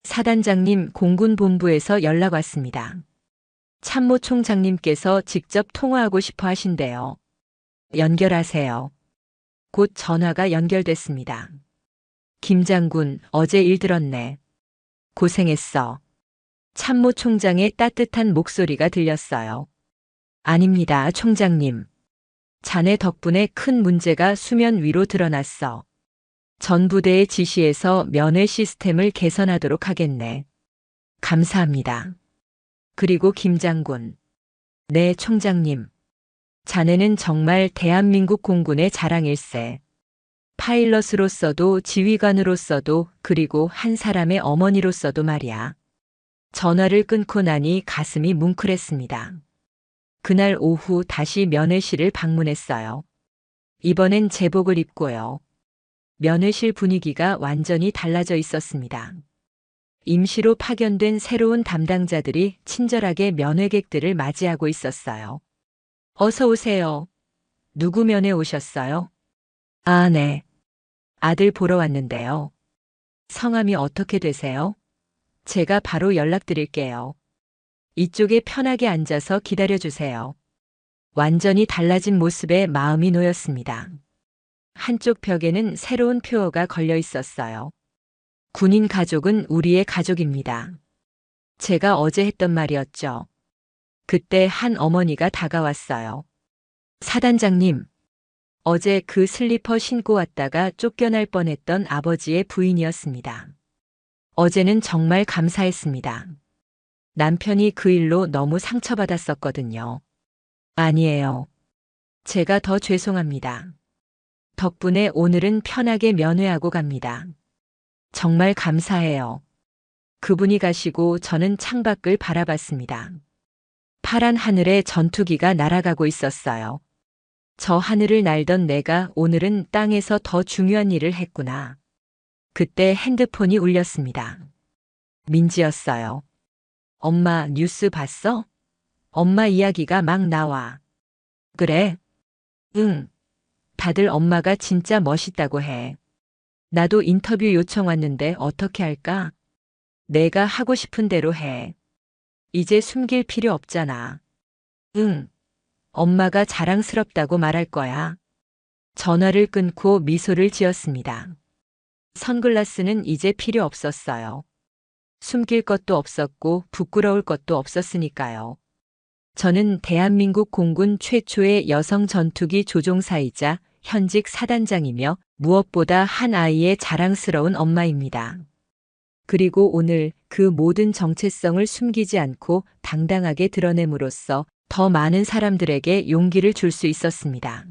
사단장님, 공군본부에서 연락 왔습니다. 참모총장님께서 직접 통화하고 싶어 하신대요. 연결하세요. 곧 전화가 연결됐습니다. 김 장군, 어제 일 들었네. 고생했어. 참모총장의 따뜻한 목소리가 들렸어요. 아닙니다, 총장님. 자네 덕분에 큰 문제가 수면 위로 드러났어. 전 부대의 지시에서 면회 시스템을 개선하도록 하겠네. 감사합니다. 그리고 김 장군. 네, 총장님. 자네는 정말 대한민국 공군의 자랑일세. 파일럿으로서도 지휘관으로서도 그리고 한 사람의 어머니로서도 말이야. 전화를 끊고 나니 가슴이 뭉클했습니다. 그날 오후 다시 면회실을 방문했어요. 이번엔 제복을 입고요. 면회실 분위기가 완전히 달라져 있었습니다. 임시로 파견된 새로운 담당자들이 친절하게 면회객들을 맞이하고 있었어요. 어서 오세요. 누구 면회 오셨어요? 아, 네. 아들 보러 왔는데요. 성함이 어떻게 되세요? 제가 바로 연락드릴게요. 이쪽에 편하게 앉아서 기다려주세요. 완전히 달라진 모습에 마음이 놓였습니다. 한쪽 벽에는 새로운 표어가 걸려 있었어요. 군인 가족은 우리의 가족입니다. 제가 어제 했던 말이었죠. 그때 한 어머니가 다가왔어요. 사단장님, 어제 그 슬리퍼 신고 왔다가 쫓겨날 뻔했던 아버지의 부인이었습니다. 어제는 정말 감사했습니다. 남편이 그 일로 너무 상처받았었거든요. 아니에요. 제가 더 죄송합니다. 덕분에 오늘은 편하게 면회하고 갑니다. 정말 감사해요. 그분이 가시고 저는 창밖을 바라봤습니다. 파란 하늘에 전투기가 날아가고 있었어요. 저 하늘을 날던 내가 오늘은 땅에서 더 중요한 일을 했구나. 그때 핸드폰이 울렸습니다. 민지였어요. 엄마 뉴스 봤어? 엄마 이야기가 막 나와. 그래? 응. 다들 엄마가 진짜 멋있다고 해. 나도 인터뷰 요청 왔는데 어떻게 할까? 내가 하고 싶은 대로 해. 이제 숨길 필요 없잖아. 응. 엄마가 자랑스럽다고 말할 거야. 전화를 끊고 미소를 지었습니다. 선글라스는 이제 필요 없었어요. 숨길 것도 없었고 부끄러울 것도 없었으니까요. 저는 대한민국 공군 최초의 여성 전투기 조종사이자 현직 사단장이며 무엇보다 한 아이의 자랑스러운 엄마입니다. 그리고 오늘 그 모든 정체성을 숨기지 않고 당당하게 드러냄으로써 더 많은 사람들에게 용기를 줄 수 있었습니다.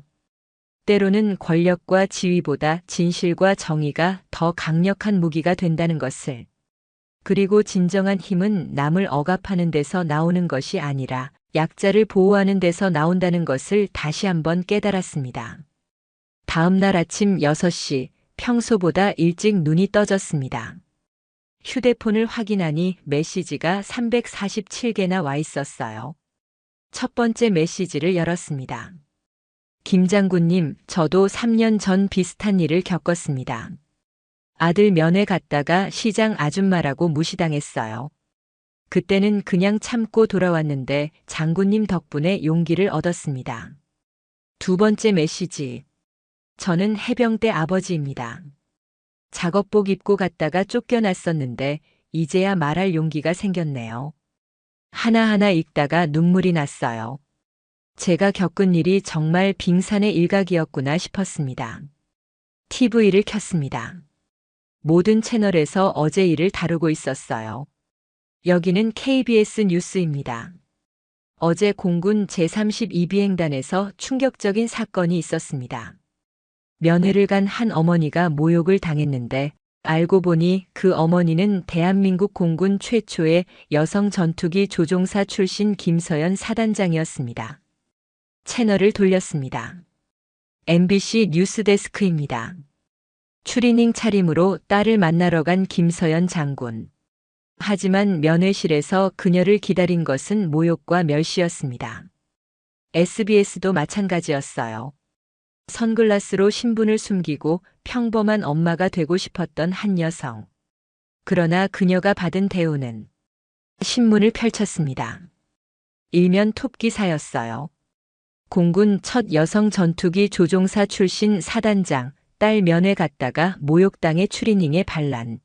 때로는 권력과 지위보다 진실과 정의가 더 강력한 무기가 된다는 것을. 그리고 진정한 힘은 남을 억압하는 데서 나오는 것이 아니라 약자를 보호하는 데서 나온다는 것을 다시 한번 깨달았습니다. 다음 날 아침 6시, 평소보다 일찍 눈이 떠졌습니다. 휴대폰을 확인하니 메시지가 347개나 와 있었어요. 첫 번째 메시지를 열었습니다. 김 장군님, 저도 3년 전 비슷한 일을 겪었습니다. 아들 면회 갔다가 시장 아줌마라고 무시당했어요. 그때는 그냥 참고 돌아왔는데 장군님 덕분에 용기를 얻었습니다. 두 번째 메시지. 저는 해병대 아버지입니다. 작업복 입고 갔다가 쫓겨났었는데 이제야 말할 용기가 생겼네요. 하나하나 읽다가 눈물이 났어요. 제가 겪은 일이 정말 빙산의 일각이었구나 싶었습니다. TV를 켰습니다. 모든 채널에서 어제 일을 다루고 있었어요. 여기는 KBS 뉴스입니다. 어제 공군 제32비행단에서 충격적인 사건이 있었습니다. 면회를 간 한 어머니가 모욕을 당했는데 알고 보니 그 어머니는 대한민국 공군 최초의 여성 전투기 조종사 출신 김서연 사단장이었습니다. 채널을 돌렸습니다. MBC 뉴스데스크입니다. 추리닝 차림으로 딸을 만나러 간 김서연 장군. 하지만 면회실에서 그녀를 기다린 것은 모욕과 멸시였습니다. SBS도 마찬가지였어요. 선글라스로 신분을 숨기고 평범한 엄마가 되고 싶었던 한 여성. 그러나 그녀가 받은 대우는 신문을 펼쳤습니다. 일면 톱 기사였어요. 공군 첫 여성 전투기 조종사 출신 사단장, 딸 면회 갔다가 모욕당해 추리닝에 반란.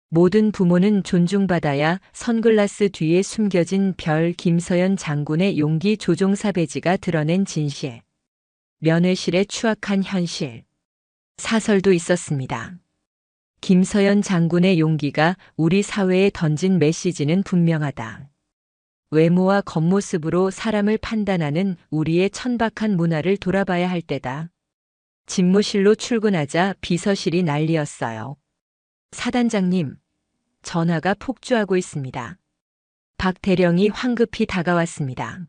모든 부모는 존중받아야 선글라스 뒤에 숨겨진 별 김서연 장군의 용기 조종사 배지가 드러낸 진실. 면회실의 추악한 현실. 사설도 있었습니다. 김서연 장군의 용기가 우리 사회에 던진 메시지는 분명하다. 외모와 겉모습으로 사람을 판단하는 우리의 천박한 문화를 돌아봐야 할 때다. 집무실로 출근하자 비서실이 난리였어요. 사단장님, 전화가 폭주하고 있습니다. 박 대령이 황급히 다가왔습니다.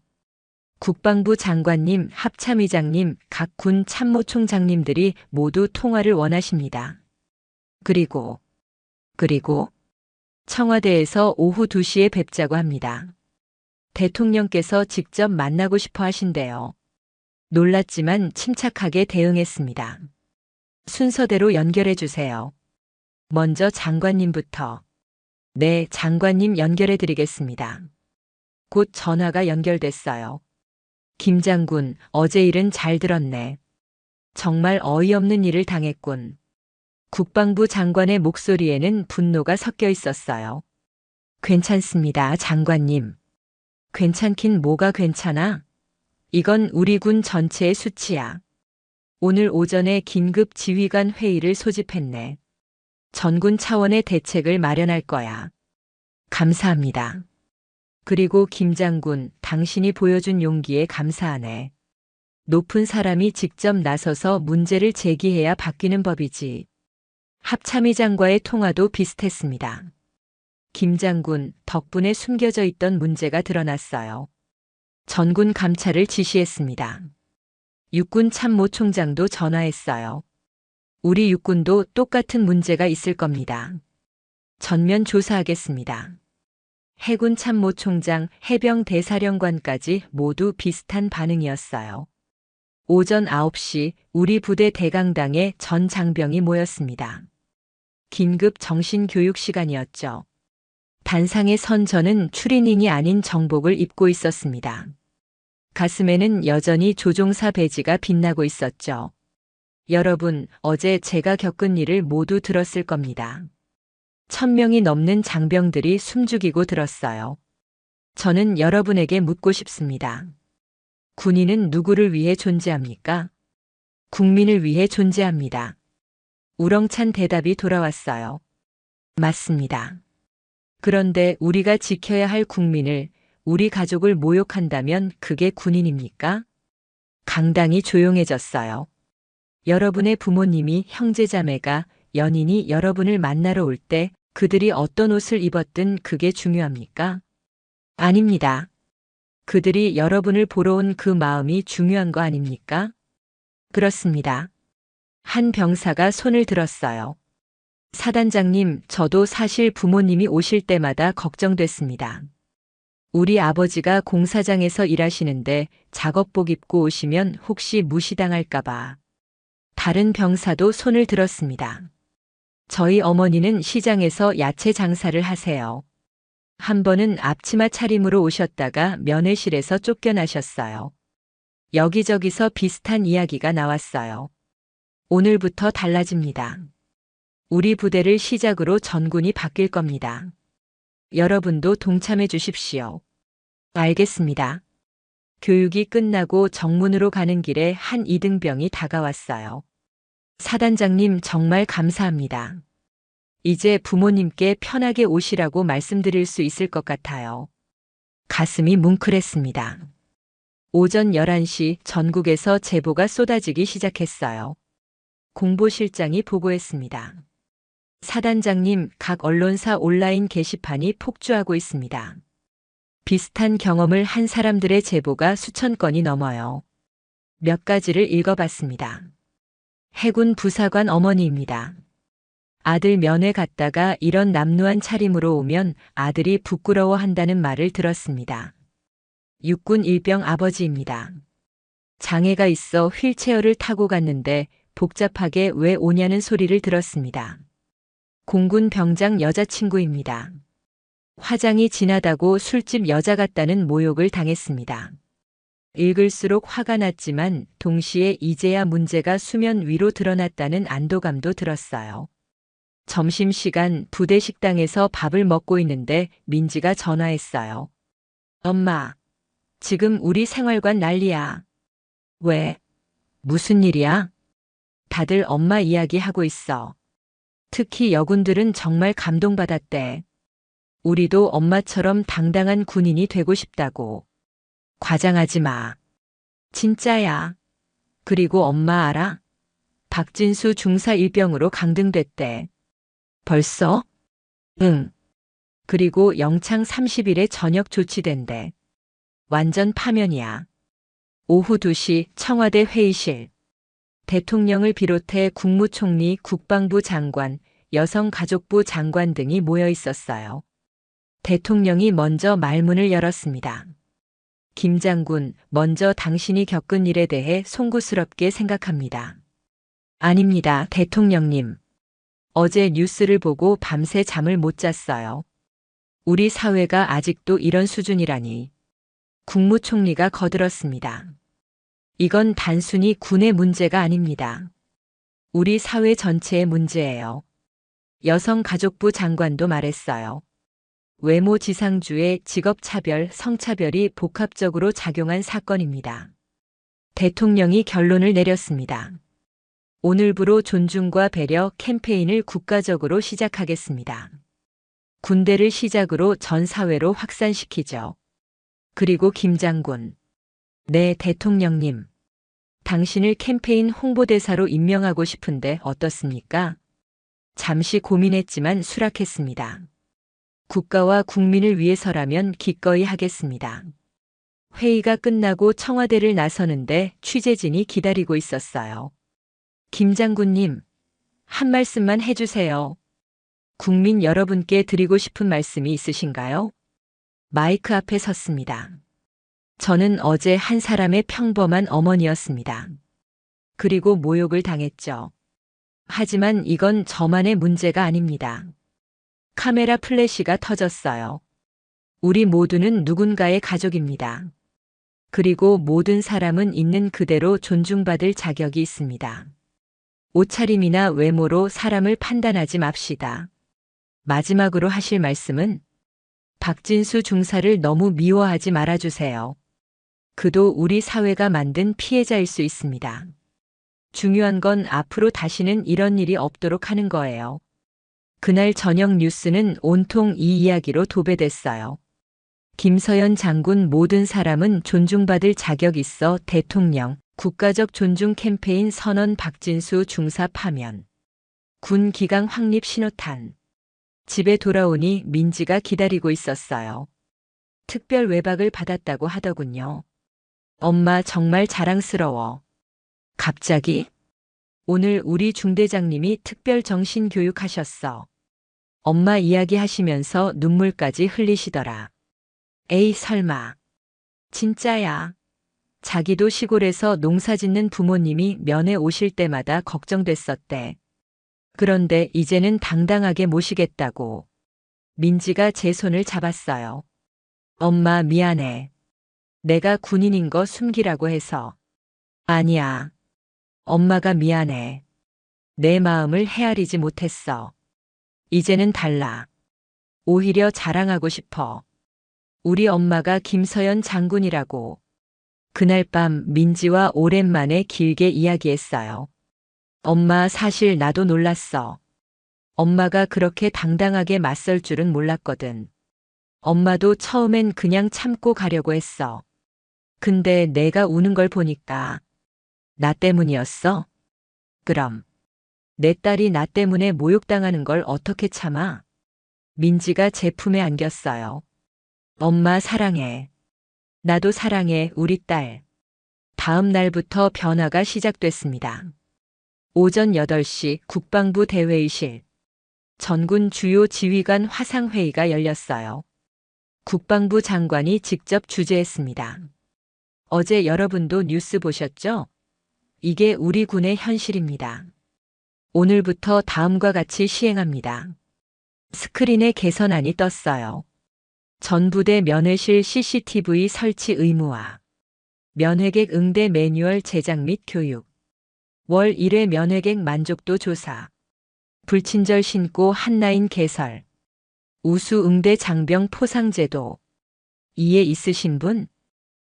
국방부 장관님, 합참의장님, 각 군 참모총장님들이 모두 통화를 원하십니다. 그리고 청와대에서 오후 2시에 뵙자고 합니다. 대통령께서 직접 만나고 싶어 하신대요. 놀랐지만 침착하게 대응했습니다. 순서대로 연결해 주세요. 먼저 장관님부터. 네, 장관님 연결해 드리겠습니다. 곧 전화가 연결됐어요. 김 장군, 어제 일은 잘 들었네. 정말 어이없는 일을 당했군. 국방부 장관의 목소리에는 분노가 섞여 있었어요. 괜찮습니다, 장관님. 괜찮긴 뭐가 괜찮아? 이건 우리 군 전체의 수치야. 오늘 오전에 긴급 지휘관 회의를 소집했네. 전군 차원의 대책을 마련할 거야. 감사합니다. 그리고 김 장군, 당신이 보여준 용기에 감사하네. 높은 사람이 직접 나서서 문제를 제기해야 바뀌는 법이지. 합참의장과의 통화도 비슷했습니다. 김 장군, 덕분에 숨겨져 있던 문제가 드러났어요. 전군 감찰을 지시했습니다. 육군 참모총장도 전화했어요. 우리 육군도 똑같은 문제가 있을 겁니다. 전면 조사하겠습니다. 해군 참모총장, 해병 대사령관까지 모두 비슷한 반응이었어요. 오전 9시 우리 부대 대강당에 전 장병이 모였습니다. 긴급 정신교육 시간이었죠. 단상에 선 저는 추리닝이 아닌 정복을 입고 있었습니다. 가슴에는 여전히 조종사 배지가 빛나고 있었죠. 여러분, 어제 제가 겪은 일을 모두 들었을 겁니다. 1000명이 넘는 장병들이 숨죽이고 들었어요. 저는 여러분에게 묻고 싶습니다. 군인은 누구를 위해 존재합니까? 국민을 위해 존재합니다. 우렁찬 대답이 돌아왔어요. 맞습니다. 그런데 우리가 지켜야 할 국민을, 우리 가족을 모욕한다면 그게 군인입니까? 강당이 조용해졌어요. 여러분의 부모님이, 형제자매가, 연인이 여러분을 만나러 올 때 그들이 어떤 옷을 입었든 그게 중요합니까? 아닙니다. 그들이 여러분을 보러 온 그 마음이 중요한 거 아닙니까? 그렇습니다. 한 병사가 손을 들었어요. 사단장님, 저도 사실 부모님이 오실 때마다 걱정됐습니다. 우리 아버지가 공사장에서 일하시는데 작업복 입고 오시면 혹시 무시당할까봐. 다른 병사도 손을 들었습니다. 저희 어머니는 시장에서 야채 장사를 하세요. 한 번은 앞치마 차림으로 오셨다가 면회실에서 쫓겨나셨어요. 여기저기서 비슷한 이야기가 나왔어요. 오늘부터 달라집니다. 우리 부대를 시작으로 전군이 바뀔 겁니다. 여러분도 동참해 주십시오. 알겠습니다. 교육이 끝나고 정문으로 가는 길에 한 이등병이 다가왔어요. 사단장님, 정말 감사합니다. 이제 부모님께 편하게 오시라고 말씀드릴 수 있을 것 같아요. 가슴이 뭉클했습니다. 오전 11시 전국에서 제보가 쏟아지기 시작했어요. 공보실장이 보고했습니다. 사단장님, 각 언론사 온라인 게시판이 폭주하고 있습니다. 비슷한 경험을 한 사람들의 제보가 수천 건이 넘어요. 몇 가지를 읽어봤습니다. 해군 부사관 어머니입니다. 아들 면회 갔다가 이런 남루한 차림으로 오면 아들이 부끄러워한다는 말을 들었습니다. 육군 일병 아버지입니다. 장애가 있어 휠체어를 타고 갔는데 복잡하게 왜 오냐는 소리를 들었습니다. 공군 병장 여자친구입니다. 화장이 진하다고 술집 여자 같다는 모욕을 당했습니다. 읽을수록 화가 났지만 동시에 이제야 문제가 수면 위로 드러났다는 안도감도 들었어요. 점심시간 부대 식당에서 밥을 먹고 있는데 민지가 전화했어요. 엄마, 지금 우리 생활관 난리야. 왜? 무슨 일이야? 다들 엄마 이야기하고 있어. 특히 여군들은 정말 감동받았대. 우리도 엄마처럼 당당한 군인이 되고 싶다고. 과장하지 마. 진짜야. 그리고 엄마 알아? 박진수 중사 일병으로 강등됐대. 벌써? 응. 그리고 영창 30일에 전역 조치된대. 완전 파면이야. 오후 2시 청와대 회의실. 대통령을 비롯해 국무총리, 국방부 장관, 여성가족부 장관 등이 모여 있었어요. 대통령이 먼저 말문을 열었습니다. 김 장군, 먼저 당신이 겪은 일에 대해 송구스럽게 생각합니다. 아닙니다, 대통령님. 어제 뉴스를 보고 밤새 잠을 못 잤어요. 우리 사회가 아직도 이런 수준이라니. 국무총리가 거들었습니다. 이건 단순히 군의 문제가 아닙니다. 우리 사회 전체의 문제예요. 여성가족부 장관도 말했어요. 외모지상주의 직업차별, 성차별이 복합적으로 작용한 사건입니다. 대통령이 결론을 내렸습니다. 오늘부로 존중과 배려 캠페인을 국가적으로 시작하겠습니다. 군대를 시작으로 전 사회로 확산시키죠. 그리고 김 장군. 네, 대통령님. 당신을 캠페인 홍보대사로 임명하고 싶은데 어떻습니까? 잠시 고민했지만 수락했습니다. 국가와 국민을 위해서라면 기꺼이 하겠습니다. 회의가 끝나고 청와대를 나서는데 취재진이 기다리고 있었어요. 김 장군님, 한 말씀만 해주세요. 국민 여러분께 드리고 싶은 말씀이 있으신가요? 마이크 앞에 섰습니다. 저는 어제 한 사람의 평범한 어머니였습니다. 그리고 모욕을 당했죠. 하지만 이건 저만의 문제가 아닙니다. 카메라 플래시가 터졌어요. 우리 모두는 누군가의 가족입니다. 그리고 모든 사람은 있는 그대로 존중받을 자격이 있습니다. 옷차림이나 외모로 사람을 판단하지 맙시다. 마지막으로 하실 말씀은 박진수 중사를 너무 미워하지 말아주세요. 그도 우리 사회가 만든 피해자일 수 있습니다. 중요한 건 앞으로 다시는 이런 일이 없도록 하는 거예요. 그날 저녁 뉴스는 온통 이 이야기로 도배됐어요. 김서연 장군 모든 사람은 존중받을 자격 있어 대통령 국가적 존중 캠페인 선언 박진수 중사 파면. 군 기강 확립 신호탄. 집에 돌아오니 민지가 기다리고 있었어요. 특별 외박을 받았다고 하더군요. 엄마 정말 자랑스러워. 갑자기? 오늘 우리 중대장님이 특별 정신교육 하셨어. 엄마 이야기하시면서 눈물까지 흘리시더라. 에이 설마. 진짜야. 자기도 시골에서 농사 짓는 부모님이 면회 오실 때마다 걱정됐었대. 그런데 이제는 당당하게 모시겠다고. 민지가 제 손을 잡았어요. 엄마 미안해. 내가 군인인 거 숨기라고 해서. 아니야. 엄마가 미안해. 내 마음을 헤아리지 못했어. 이제는 달라. 오히려 자랑하고 싶어. 우리 엄마가 김서연 장군이라고. 그날 밤 민지와 오랜만에 길게 이야기했어요. 엄마 사실 나도 놀랐어. 엄마가 그렇게 당당하게 맞설 줄은 몰랐거든. 엄마도 처음엔 그냥 참고 가려고 했어. 근데 내가 우는 걸 보니까 나 때문이었어? 그럼 내 딸이 나 때문에 모욕당하는 걸 어떻게 참아? 민지가 제 품에 안겼어요. 엄마 사랑해. 나도 사랑해 우리 딸. 다음 날부터 변화가 시작됐습니다. 오전 8시 국방부 대회의실. 전군 주요 지휘관 화상회의가 열렸어요. 국방부 장관이 직접 주재했습니다. 어제 여러분도 뉴스 보셨죠? 이게 우리 군의 현실입니다. 오늘부터 다음과 같이 시행합니다. 스크린에 개선안이 떴어요. 전 부대 면회실 CCTV 설치 의무화. 면회객 응대 매뉴얼 제작 및 교육. 월 1회 면회객 만족도 조사. 불친절 신고 한라인 개설. 우수 응대 장병 포상 제도. 이해 있으신 분?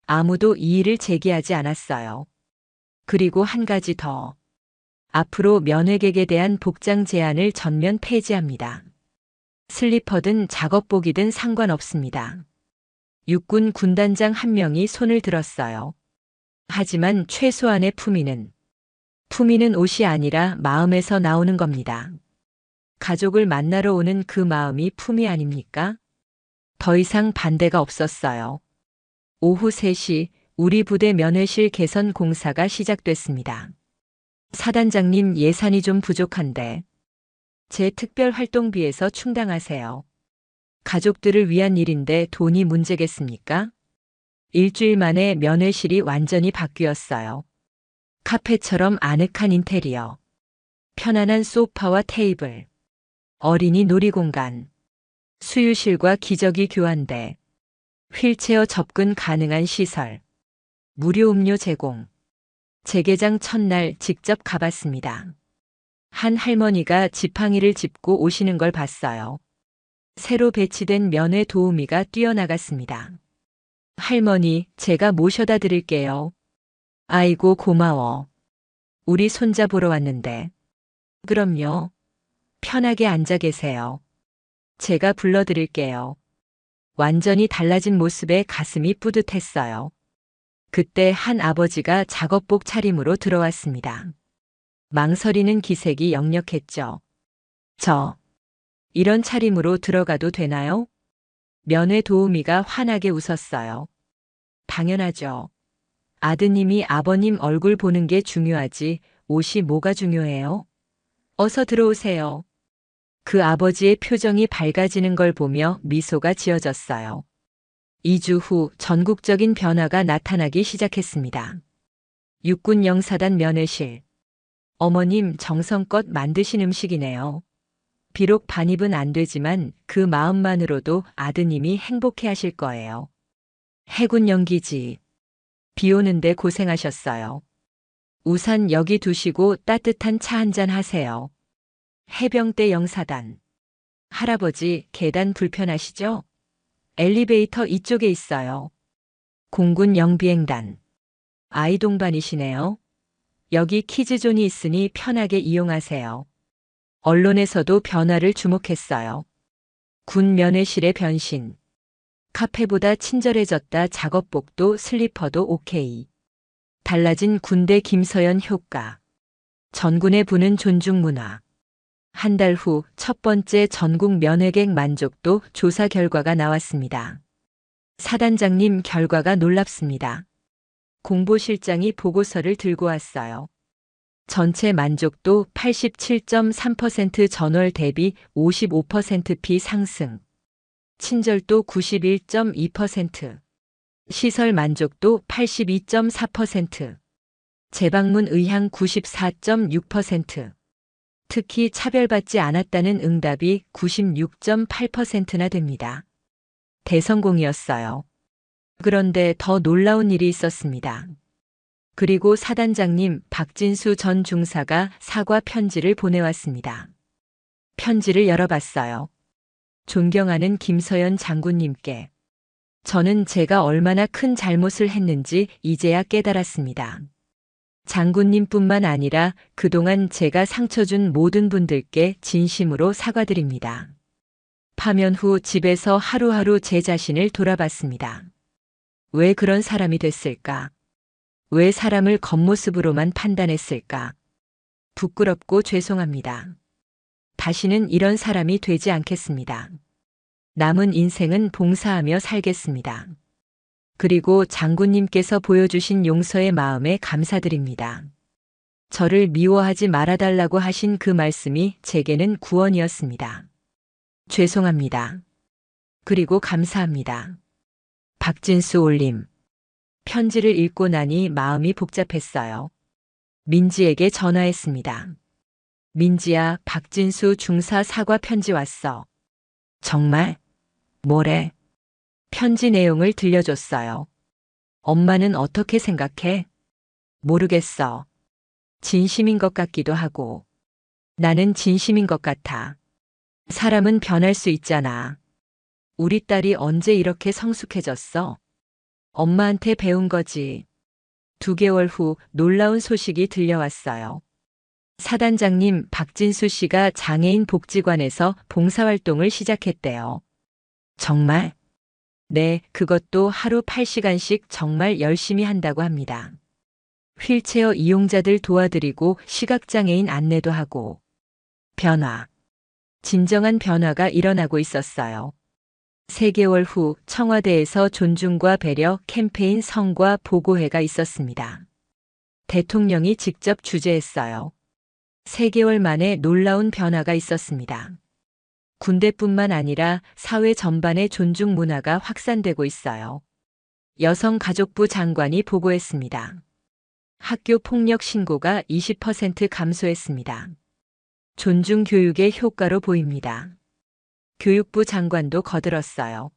아무도 이의를 제기하지 않았어요. 그리고 한 가지 더. 앞으로 면회객에 대한 복장 제한을 전면 폐지합니다. 슬리퍼든 작업복이든 상관없습니다. 육군 군단장 한 명이 손을 들었어요. 하지만 최소한의 품위는 옷이 아니라 마음에서 나오는 겁니다. 가족을 만나러 오는 그 마음이 품위 아닙니까? 더 이상 반대가 없었어요. 오후 3시 우리 부대 면회실 개선 공사가 시작됐습니다. 사단장님 예산이 좀 부족한데 제 특별활동비에서 충당하세요. 가족들을 위한 일인데 돈이 문제겠습니까? 일주일 만에 면회실이 완전히 바뀌었어요. 카페처럼 아늑한 인테리어. 편안한 소파와 테이블. 어린이 놀이공간. 수유실과 기저귀 교환대. 휠체어 접근 가능한 시설. 무료 음료 제공. 재개장 첫날 직접 가봤습니다. 한 할머니가 지팡이를 짚고 오시는 걸 봤어요. 새로 배치된 면회 도우미가 뛰어나갔습니다. 할머니, 제가 모셔다 드릴게요. 아이고 고마워. 우리 손자 보러 왔는데. 그럼요. 편하게 앉아 계세요. 제가 불러드릴게요. 완전히 달라진 모습에 가슴이 뿌듯했어요. 그때 한 아버지가 작업복 차림으로 들어왔습니다. 망설이는 기색이 역력했죠. 저, 이런 차림으로 들어가도 되나요? 면회 도우미가 환하게 웃었어요. 당연하죠. 아드님이 아버님 얼굴 보는 게 중요하지, 옷이 뭐가 중요해요? 어서 들어오세요. 그 아버지의 표정이 밝아지는 걸 보며 미소가 지어졌어요. 2주 후 전국적인 변화가 나타나기 시작했습니다. 육군 영사단 면회실. 어머님 정성껏 만드신 음식이네요. 비록 반입은 안 되지만 그 마음만으로도 아드님이 행복해 하실 거예요. 해군 연기지. 비 오는데 고생하셨어요. 우산 여기 두시고 따뜻한 차 한잔 하세요. 해병대 영사단. 할아버지 계단 불편하시죠? 엘리베이터 이쪽에 있어요. 공군 영비행단. 아이 동반이시네요. 여기 키즈존이 있으니 편하게 이용하세요. 언론에서도 변화를 주목했어요. 군 면회실의 변신. 카페보다 친절해졌다. 작업복도 슬리퍼도 오케이. 달라진 군대 김서연 효과. 전군에 부는 존중 문화. 한 달 후 첫 번째 전국 면회객 만족도 조사 결과가 나왔습니다. 사단장님 결과가 놀랍습니다. 공보실장이 보고서를 들고 왔어요. 전체 만족도 87.3% 전월 대비 55%피 상승. 친절도 91.2%. 시설 만족도 82.4%. 재방문 의향 94.6%. 특히 차별받지 않았다는 응답이 96.8%나 됩니다. 대성공이었어요. 그런데 더 놀라운 일이 있었습니다. 그리고 사단장님 박진수 전 중사가 사과 편지를 보내왔습니다. 편지를 열어봤어요. 존경하는 김서연 장군님께. 저는 제가 얼마나 큰 잘못을 했는지 이제야 깨달았습니다. 장군님뿐만 아니라 그동안 제가 상처 준 모든 분들께 진심으로 사과드립니다. 파면 후 집에서 하루하루 제 자신을 돌아봤습니다. 왜 그런 사람이 됐을까? 왜 사람을 겉모습으로만 판단했을까? 부끄럽고 죄송합니다. 다시는 이런 사람이 되지 않겠습니다. 남은 인생은 봉사하며 살겠습니다. 그리고 장군님께서 보여주신 용서의 마음에 감사드립니다. 저를 미워하지 말아달라고 하신 그 말씀이 제게는 구원이었습니다. 죄송합니다. 그리고 감사합니다. 박진수 올림. 편지를 읽고 나니 마음이 복잡했어요. 민지에게 전화했습니다. 민지야, 박진수 중사 사과 편지 왔어. 정말? 뭐래? 편지 내용을 들려줬어요. 엄마는 어떻게 생각해? 모르겠어. 진심인 것 같기도 하고. 나는 진심인 것 같아. 사람은 변할 수 있잖아. 우리 딸이 언제 이렇게 성숙해졌어? 엄마한테 배운 거지. 2개월 후 놀라운 소식이 들려왔어요. 사단장님 박진수 씨가 장애인 복지관에서 봉사활동을 시작했대요. 정말? 네, 그것도 하루 8시간씩 정말 열심히 한다고 합니다. 휠체어 이용자들 도와드리고 시각장애인 안내도 하고. 변화. 진정한 변화가 일어나고 있었어요. 3개월 후 청와대에서 존중과 배려 캠페인 성과 보고회가 있었습니다. 대통령이 직접 주재했어요. 3개월 만에 놀라운 변화가 있었습니다. 군대뿐만 아니라 사회 전반의 존중 문화가 확산되고 있어요. 여성가족부 장관이 보고했습니다. 학교 폭력 신고가 20% 감소했습니다. 존중 교육의 효과로 보입니다. 교육부 장관도 거들었어요.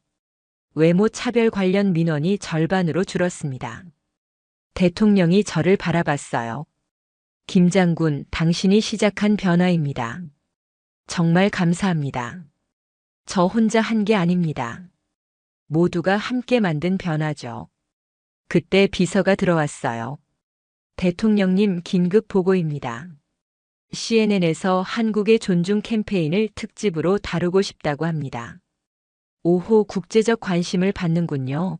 외모 차별 관련 민원이 절반으로 줄었습니다. 대통령이 저를 바라봤어요. 김 장군, 당신이 시작한 변화입니다. 정말 감사합니다. 저 혼자 한 게 아닙니다. 모두가 함께 만든 변화죠. 그때 비서가 들어왔어요. 대통령님 긴급 보고입니다. CNN에서 한국의 존중 캠페인을 특집으로 다루고 싶다고 합니다. 5호 국제적 관심을 받는군요.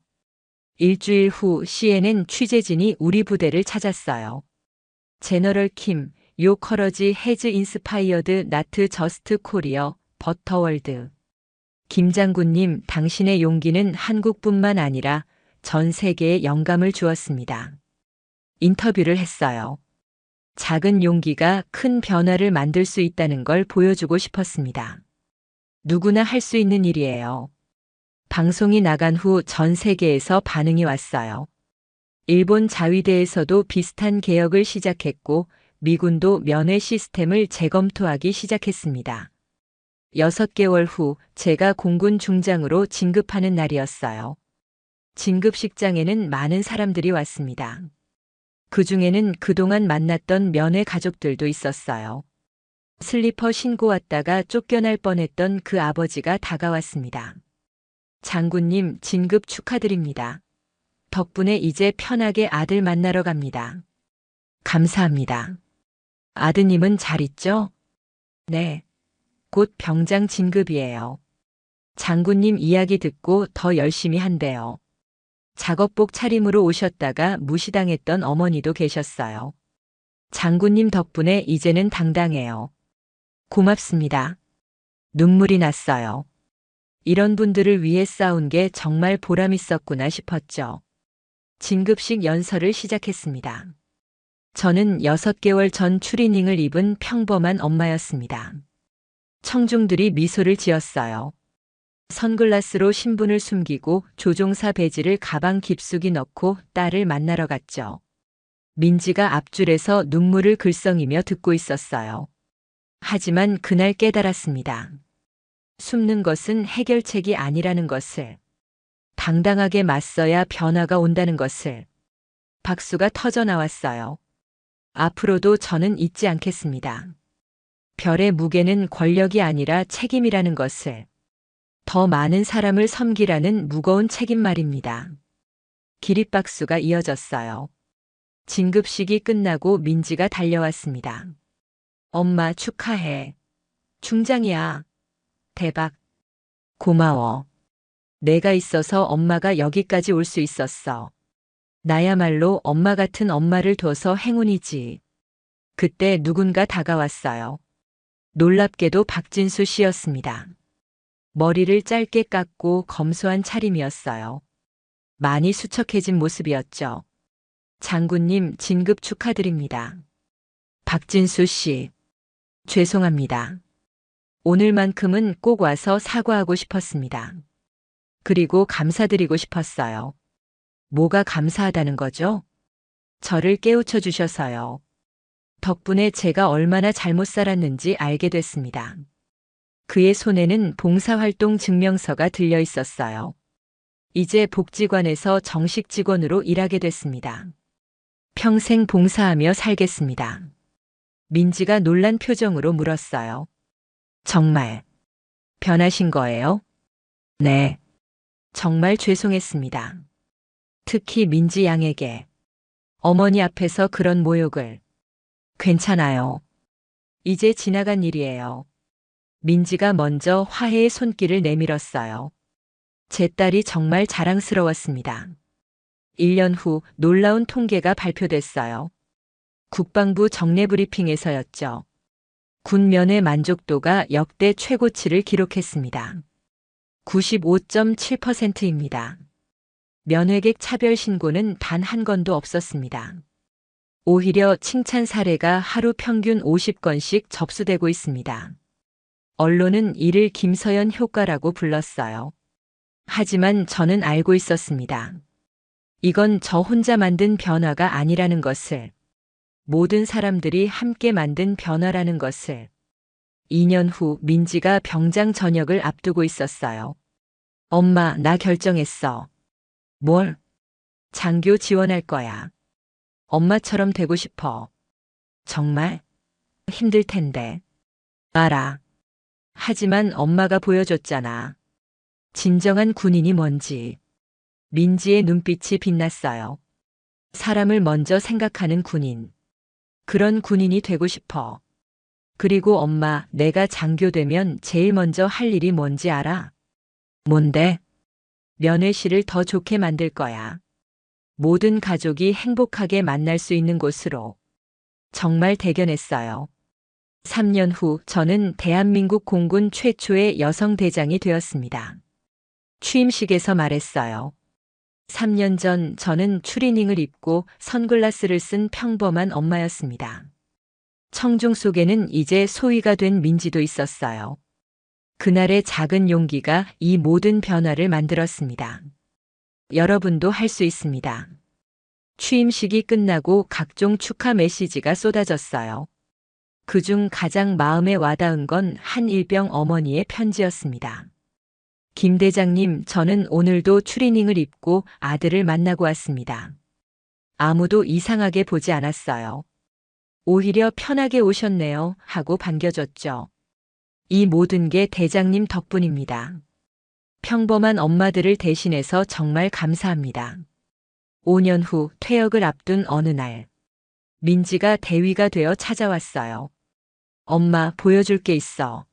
일주일 후 CNN 취재진이 우리 부대를 찾았어요. 제너럴 킴, 요 커러지 해즈 인스파이어드 나트 저스트 코리어, 버터월드. 김 장군님, 당신의 용기는 한국뿐만 아니라 전 세계에 영감을 주었습니다. 인터뷰를 했어요. 작은 용기가 큰 변화를 만들 수 있다는 걸 보여주고 싶었습니다. 누구나 할 수 있는 일이에요. 방송이 나간 후 전 세계에서 반응이 왔어요. 일본 자위대에서도 비슷한 개혁을 시작했고 미군도 면회 시스템을 재검토하기 시작했습니다. 6개월 후 제가 공군 중장으로 진급하는 날이었어요. 진급식장에는 많은 사람들이 왔습니다. 그 중에는 그동안 만났던 면회 가족들도 있었어요. 슬리퍼 신고 왔다가 쫓겨날 뻔했던 그 아버지가 다가왔습니다. 장군님, 진급 축하드립니다. 덕분에 이제 편하게 아들 만나러 갑니다. 감사합니다. 아드님은 잘 있죠? 네. 곧 병장 진급이에요. 장군님 이야기 듣고 더 열심히 한대요. 작업복 차림으로 오셨다가 무시당했던 어머니도 계셨어요. 장군님 덕분에 이제는 당당해요. 고맙습니다. 눈물이 났어요. 이런 분들을 위해 싸운 게 정말 보람 있었구나 싶었죠. 진급식 연설을 시작했습니다. 저는 6개월 전 추리닝을 입은 평범한 엄마였습니다. 청중들이 미소를 지었어요. 선글라스로 신분을 숨기고 조종사 배지를 가방 깊숙이 넣고 딸을 만나러 갔죠. 민지가 앞줄에서 눈물을 글썽이며 듣고 있었어요. 하지만 그날 깨달았습니다. 숨는 것은 해결책이 아니라는 것을. 당당하게 맞서야 변화가 온다는 것을. 박수가 터져 나왔어요. 앞으로도 저는 잊지 않겠습니다. 별의 무게는 권력이 아니라 책임이라는 것을. 더 많은 사람을 섬기라는 무거운 책임 말입니다. 기립박수가 이어졌어요. 진급식이 끝나고 민지가 달려왔습니다. 엄마 축하해. 중장이야. 대박. 고마워. 내가 있어서 엄마가 여기까지 올 수 있었어. 나야말로 엄마 같은 엄마를 둬서 행운이지. 그때 누군가 다가왔어요. 놀랍게도 박진수 씨였습니다. 머리를 짧게 깎고 검소한 차림이었어요. 많이 수척해진 모습이었죠. 장군님 진급 축하드립니다. 박진수 씨. 죄송합니다. 오늘만큼은 꼭 와서 사과하고 싶었습니다. 그리고 감사드리고 싶었어요. 뭐가 감사하다는 거죠? 저를 깨우쳐 주셔서요. 덕분에 제가 얼마나 잘못 살았는지 알게 됐습니다. 그의 손에는 봉사활동 증명서가 들려 있었어요. 이제 복지관에서 정식 직원으로 일하게 됐습니다. 평생 봉사하며 살겠습니다. 민지가 놀란 표정으로 물었어요. 정말 변하신 거예요? 네. 정말 죄송했습니다. 특히 민지 양에게. 어머니 앞에서 그런 모욕을. 괜찮아요. 이제 지나간 일이에요. 민지가 먼저 화해의 손길을 내밀었어요. 제 딸이 정말 자랑스러웠습니다. 1년 후 놀라운 통계가 발표됐어요. 국방부 정례 브리핑에서였죠. 군 면회 만족도가 역대 최고치를 기록했습니다. 95.7%입니다. 면회객 차별 신고는 단 한 건도 없었습니다. 오히려 칭찬 사례가 하루 평균 50건씩 접수되고 있습니다. 언론은 이를 김서연 효과라고 불렀어요. 하지만 저는 알고 있었습니다. 이건 저 혼자 만든 변화가 아니라는 것을. 모든 사람들이 함께 만든 변화라는 것을. 2년 후 민지가 병장 전역을 앞두고 있었어요. 엄마, 나 결정했어. 뭘? 장교 지원할 거야. 엄마처럼 되고 싶어. 정말? 힘들 텐데. 알아. 하지만 엄마가 보여줬잖아. 진정한 군인이 뭔지. 민지의 눈빛이 빛났어요. 사람을 먼저 생각하는 군인. 그런 군인이 되고 싶어. 그리고 엄마, 내가 장교되면 제일 먼저 할 일이 뭔지 알아? 뭔데? 면회실을 더 좋게 만들 거야. 모든 가족이 행복하게 만날 수 있는 곳으로. 정말 대견했어요. 3년 후 저는 대한민국 공군 최초의 여성 대장이 되었습니다. 취임식에서 말했어요. 3년 전 저는 추리닝을 입고 선글라스를 쓴 평범한 엄마였습니다. 청중 속에는 이제 소위가 된 민지도 있었어요. 그날의 작은 용기가 이 모든 변화를 만들었습니다. 여러분도 할 수 있습니다. 취임식이 끝나고 각종 축하 메시지가 쏟아졌어요. 그중 가장 마음에 와닿은 건 한일병 어머니의 편지였습니다. 김 대장님, 저는 오늘도 추리닝을 입고 아들을 만나고 왔습니다. 아무도 이상하게 보지 않았어요. 오히려 편하게 오셨네요 하고 반겨줬죠. 이 모든 게 대장님 덕분입니다. 평범한 엄마들을 대신해서 정말 감사합니다. 5년 후 퇴역을 앞둔 어느 날, 민지가 대위가 되어 찾아왔어요. 엄마, 보여줄 게 있어.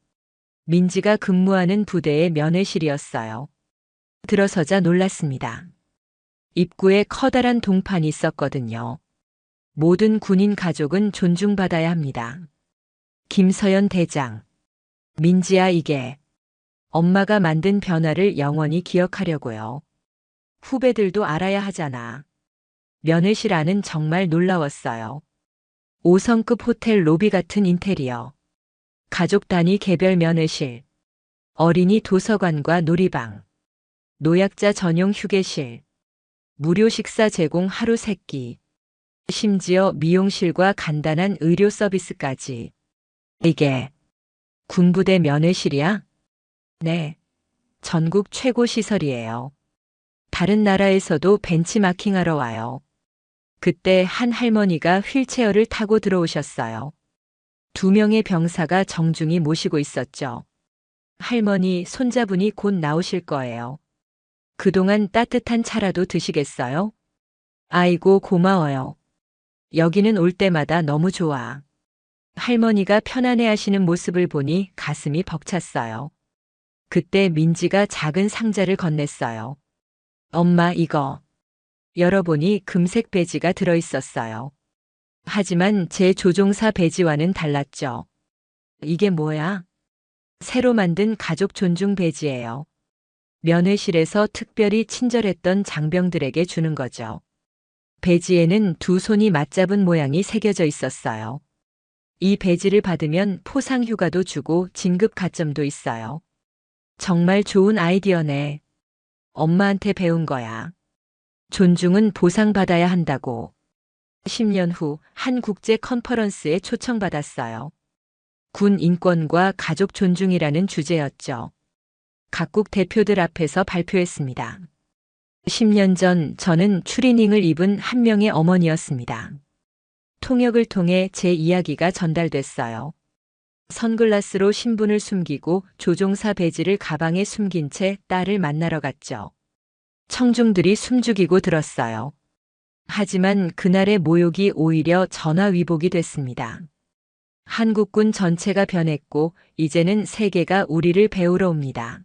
민지가 근무하는 부대의 면회실이었어요. 들어서자 놀랐습니다. 입구에 커다란 동판이 있었거든요. 모든 군인 가족은 존중받아야 합니다. 김서연 대장. 민지야, 이게 엄마가 만든 변화를 영원히 기억하려고요. 후배들도 알아야 하잖아. 면회실 안은 정말 놀라웠어요. 5성급 호텔 로비 같은 인테리어. 가족 단위 개별 면회실. 어린이 도서관과 놀이방. 노약자 전용 휴게실. 무료 식사 제공 하루 3끼. 심지어 미용실과 간단한 의료 서비스까지. 이게 군부대 면회실이야? 네. 전국 최고 시설이에요. 다른 나라에서도 벤치마킹하러 와요. 그때 한 할머니가 휠체어를 타고 들어오셨어요. 2명의 병사가 정중히 모시고 있었죠. 할머니, 손자분이 곧 나오실 거예요. 그동안 따뜻한 차라도 드시겠어요? 아이고, 고마워요. 여기는 올 때마다 너무 좋아. 할머니가 편안해 하시는 모습을 보니 가슴이 벅찼어요. 그때 민지가 작은 상자를 건넸어요. 엄마, 이거. 열어보니 금색 배지가 들어있었어요. 하지만 제 조종사 배지와는 달랐죠. 이게 뭐야? 새로 만든 가족 존중 배지예요. 면회실에서 특별히 친절했던 장병들에게 주는 거죠. 배지에는 2손이 맞잡은 모양이 새겨져 있었어요. 이 배지를 받으면 포상 휴가도 주고 진급 가점도 있어요. 정말 좋은 아이디어네. 엄마한테 배운 거야. 존중은 보상받아야 한다고. 10년 후 한 국제 컨퍼런스에 초청받았어요. 군 인권과 가족 존중이라는 주제였죠. 각국 대표들 앞에서 발표했습니다. 10년 전 저는 추리닝을 입은 한 명의 어머니였습니다. 통역을 통해 제 이야기가 전달됐어요. 선글라스로 신분을 숨기고 조종사 배지를 가방에 숨긴 채 딸을 만나러 갔죠. 청중들이 숨죽이고 들었어요. 하지만 그날의 모욕이 오히려 전화위복이 됐습니다. 한국군 전체가 변했고 이제는 세계가 우리를 배우러 옵니다.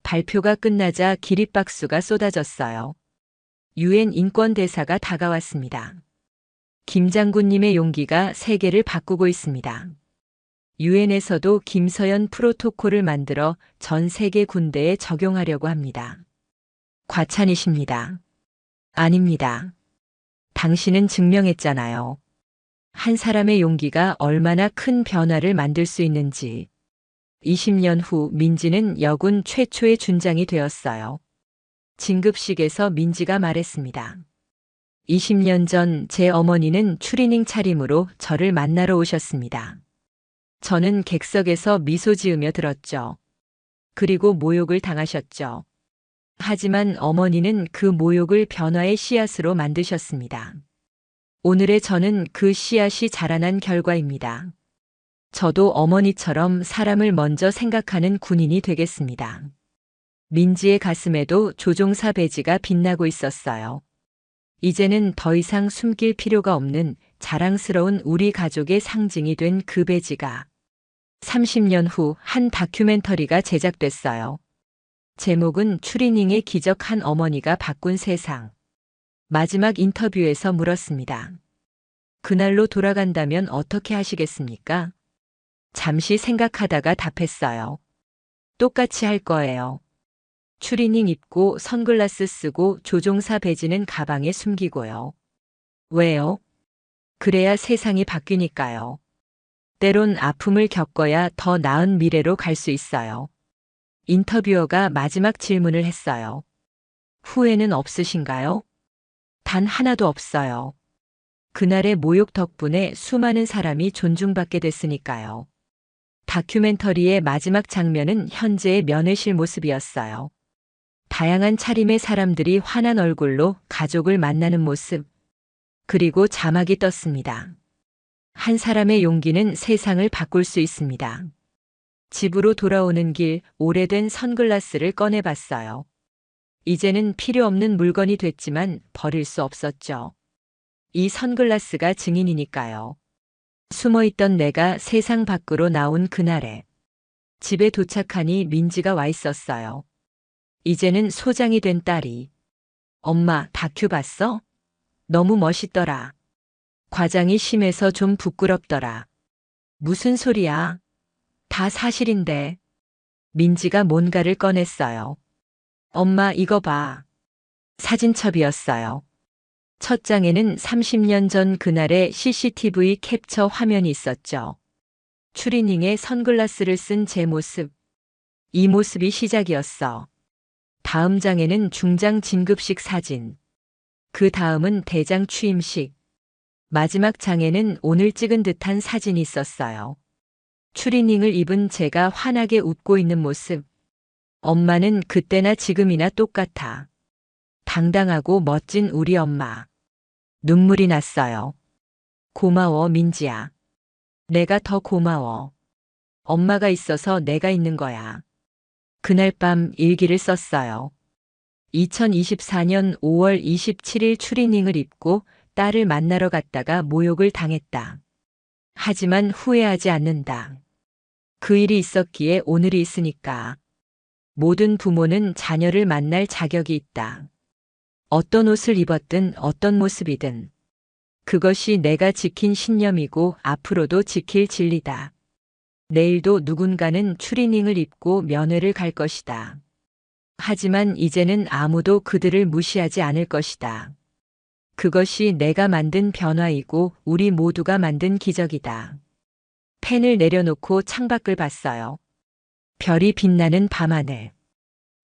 발표가 끝나자 기립박수가 쏟아졌어요. 유엔 인권대사가 다가왔습니다. 김 장군님의 용기가 세계를 바꾸고 있습니다. 유엔에서도 김서연 프로토콜을 만들어 전 세계 군대에 적용하려고 합니다. 과찬이십니다. 아닙니다. 당신은 증명했잖아요. 한 사람의 용기가 얼마나 큰 변화를 만들 수 있는지. 20년 후 민지는 여군 최초의 준장이 되었어요. 진급식에서 민지가 말했습니다. 20년 전 제 어머니는 추리닝 차림으로 저를 만나러 오셨습니다. 저는 객석에서 미소 지으며 들었죠. 그리고 모욕을 당하셨죠. 하지만 어머니는 그 모욕을 변화의 씨앗으로 만드셨습니다. 오늘의 저는 그 씨앗이 자라난 결과입니다. 저도 어머니처럼 사람을 먼저 생각하는 군인이 되겠습니다. 민지의 가슴에도 조종사 배지가 빛나고 있었어요. 이제는 더 이상 숨길 필요가 없는 자랑스러운 우리 가족의 상징이 된 그 배지가 30년 후 한 다큐멘터리가 제작됐어요. 제목은 추리닝의 기적, 한 어머니가 바꾼 세상. 마지막 인터뷰에서 물었습니다. 그날로 돌아간다면 어떻게 하시겠습니까? 잠시 생각하다가 답했어요. 똑같이 할 거예요. 추리닝 입고 선글라스 쓰고 조종사 배지는 가방에 숨기고요. 왜요? 그래야 세상이 바뀌니까요. 때론 아픔을 겪어야 더 나은 미래로 갈 수 있어요. 인터뷰어가 마지막 질문을 했어요. 후회는 없으신가요? 단 하나도 없어요. 그날의 모욕 덕분에 수많은 사람이 존중받게 됐으니까요. 다큐멘터리의 마지막 장면은 현재의 면회실 모습이었어요. 다양한 차림의 사람들이 환한 얼굴로 가족을 만나는 모습. 그리고 자막이 떴습니다. 한 사람의 용기는 세상을 바꿀 수 있습니다. 집으로 돌아오는 길 오래된 선글라스를 꺼내봤어요. 이제는 필요 없는 물건이 됐지만 버릴 수 없었죠. 이 선글라스가 증인이니까요. 숨어있던 내가 세상 밖으로 나온 그날에 집에 도착하니 민지가 와 있었어요. 이제는 소장이 된 딸이 엄마 다큐 봤어? 너무 멋있더라. 과장이 심해서 좀 부끄럽더라. 무슨 소리야? 다 사실인데. 민지가 뭔가를 꺼냈어요. 엄마 이거 봐. 사진첩이었어요. 첫 장에는 30년 전 그날의 CCTV 캡처 화면이 있었죠. 추리닝에 선글라스를 쓴 제 모습. 이 모습이 시작이었어. 다음 장에는 중장 진급식 사진. 그 다음은 대장 취임식. 마지막 장에는 오늘 찍은 듯한 사진이 있었어요. 추리닝을 입은 제가 환하게 웃고 있는 모습. 엄마는 그때나 지금이나 똑같아. 당당하고 멋진 우리 엄마. 눈물이 났어요. 고마워, 민지야. 내가 더 고마워. 엄마가 있어서 내가 있는 거야. 그날 밤 일기를 썼어요. 2024년 5월 27일 추리닝을 입고 딸을 만나러 갔다가 모욕을 당했다. 하지만 후회하지 않는다. 그 일이 있었기에 오늘이 있으니까. 모든 부모는 자녀를 만날 자격이 있다. 어떤 옷을 입었든 어떤 모습이든. 그것이 내가 지킨 신념이고 앞으로도 지킬 진리다. 내일도 누군가는 추리닝을 입고 면회를 갈 것이다. 하지만 이제는 아무도 그들을 무시하지 않을 것이다. 그것이 내가 만든 변화이고 우리 모두가 만든 기적이다. 펜을 내려놓고 창밖을 봤어요. 별이 빛나는 밤하늘.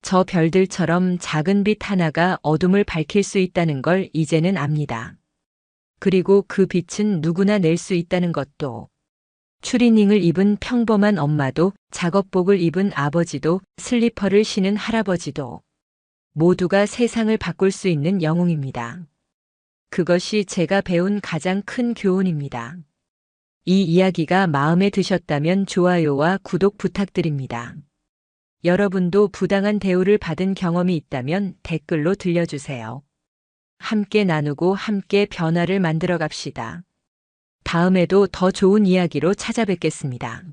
저 별들처럼 작은 빛 하나가 어둠을 밝힐 수 있다는 걸 이제는 압니다. 그리고 그 빛은 누구나 낼 수 있다는 것도. 추리닝을 입은 평범한 엄마도, 작업복을 입은 아버지도, 슬리퍼를 신은 할아버지도 모두가 세상을 바꿀 수 있는 영웅입니다. 그것이 제가 배운 가장 큰 교훈입니다. 이 이야기가 마음에 드셨다면 좋아요와 구독 부탁드립니다. 여러분도 부당한 대우를 받은 경험이 있다면 댓글로 들려주세요. 함께 나누고 함께 변화를 만들어 갑시다. 다음에도 더 좋은 이야기로 찾아뵙겠습니다.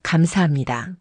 감사합니다.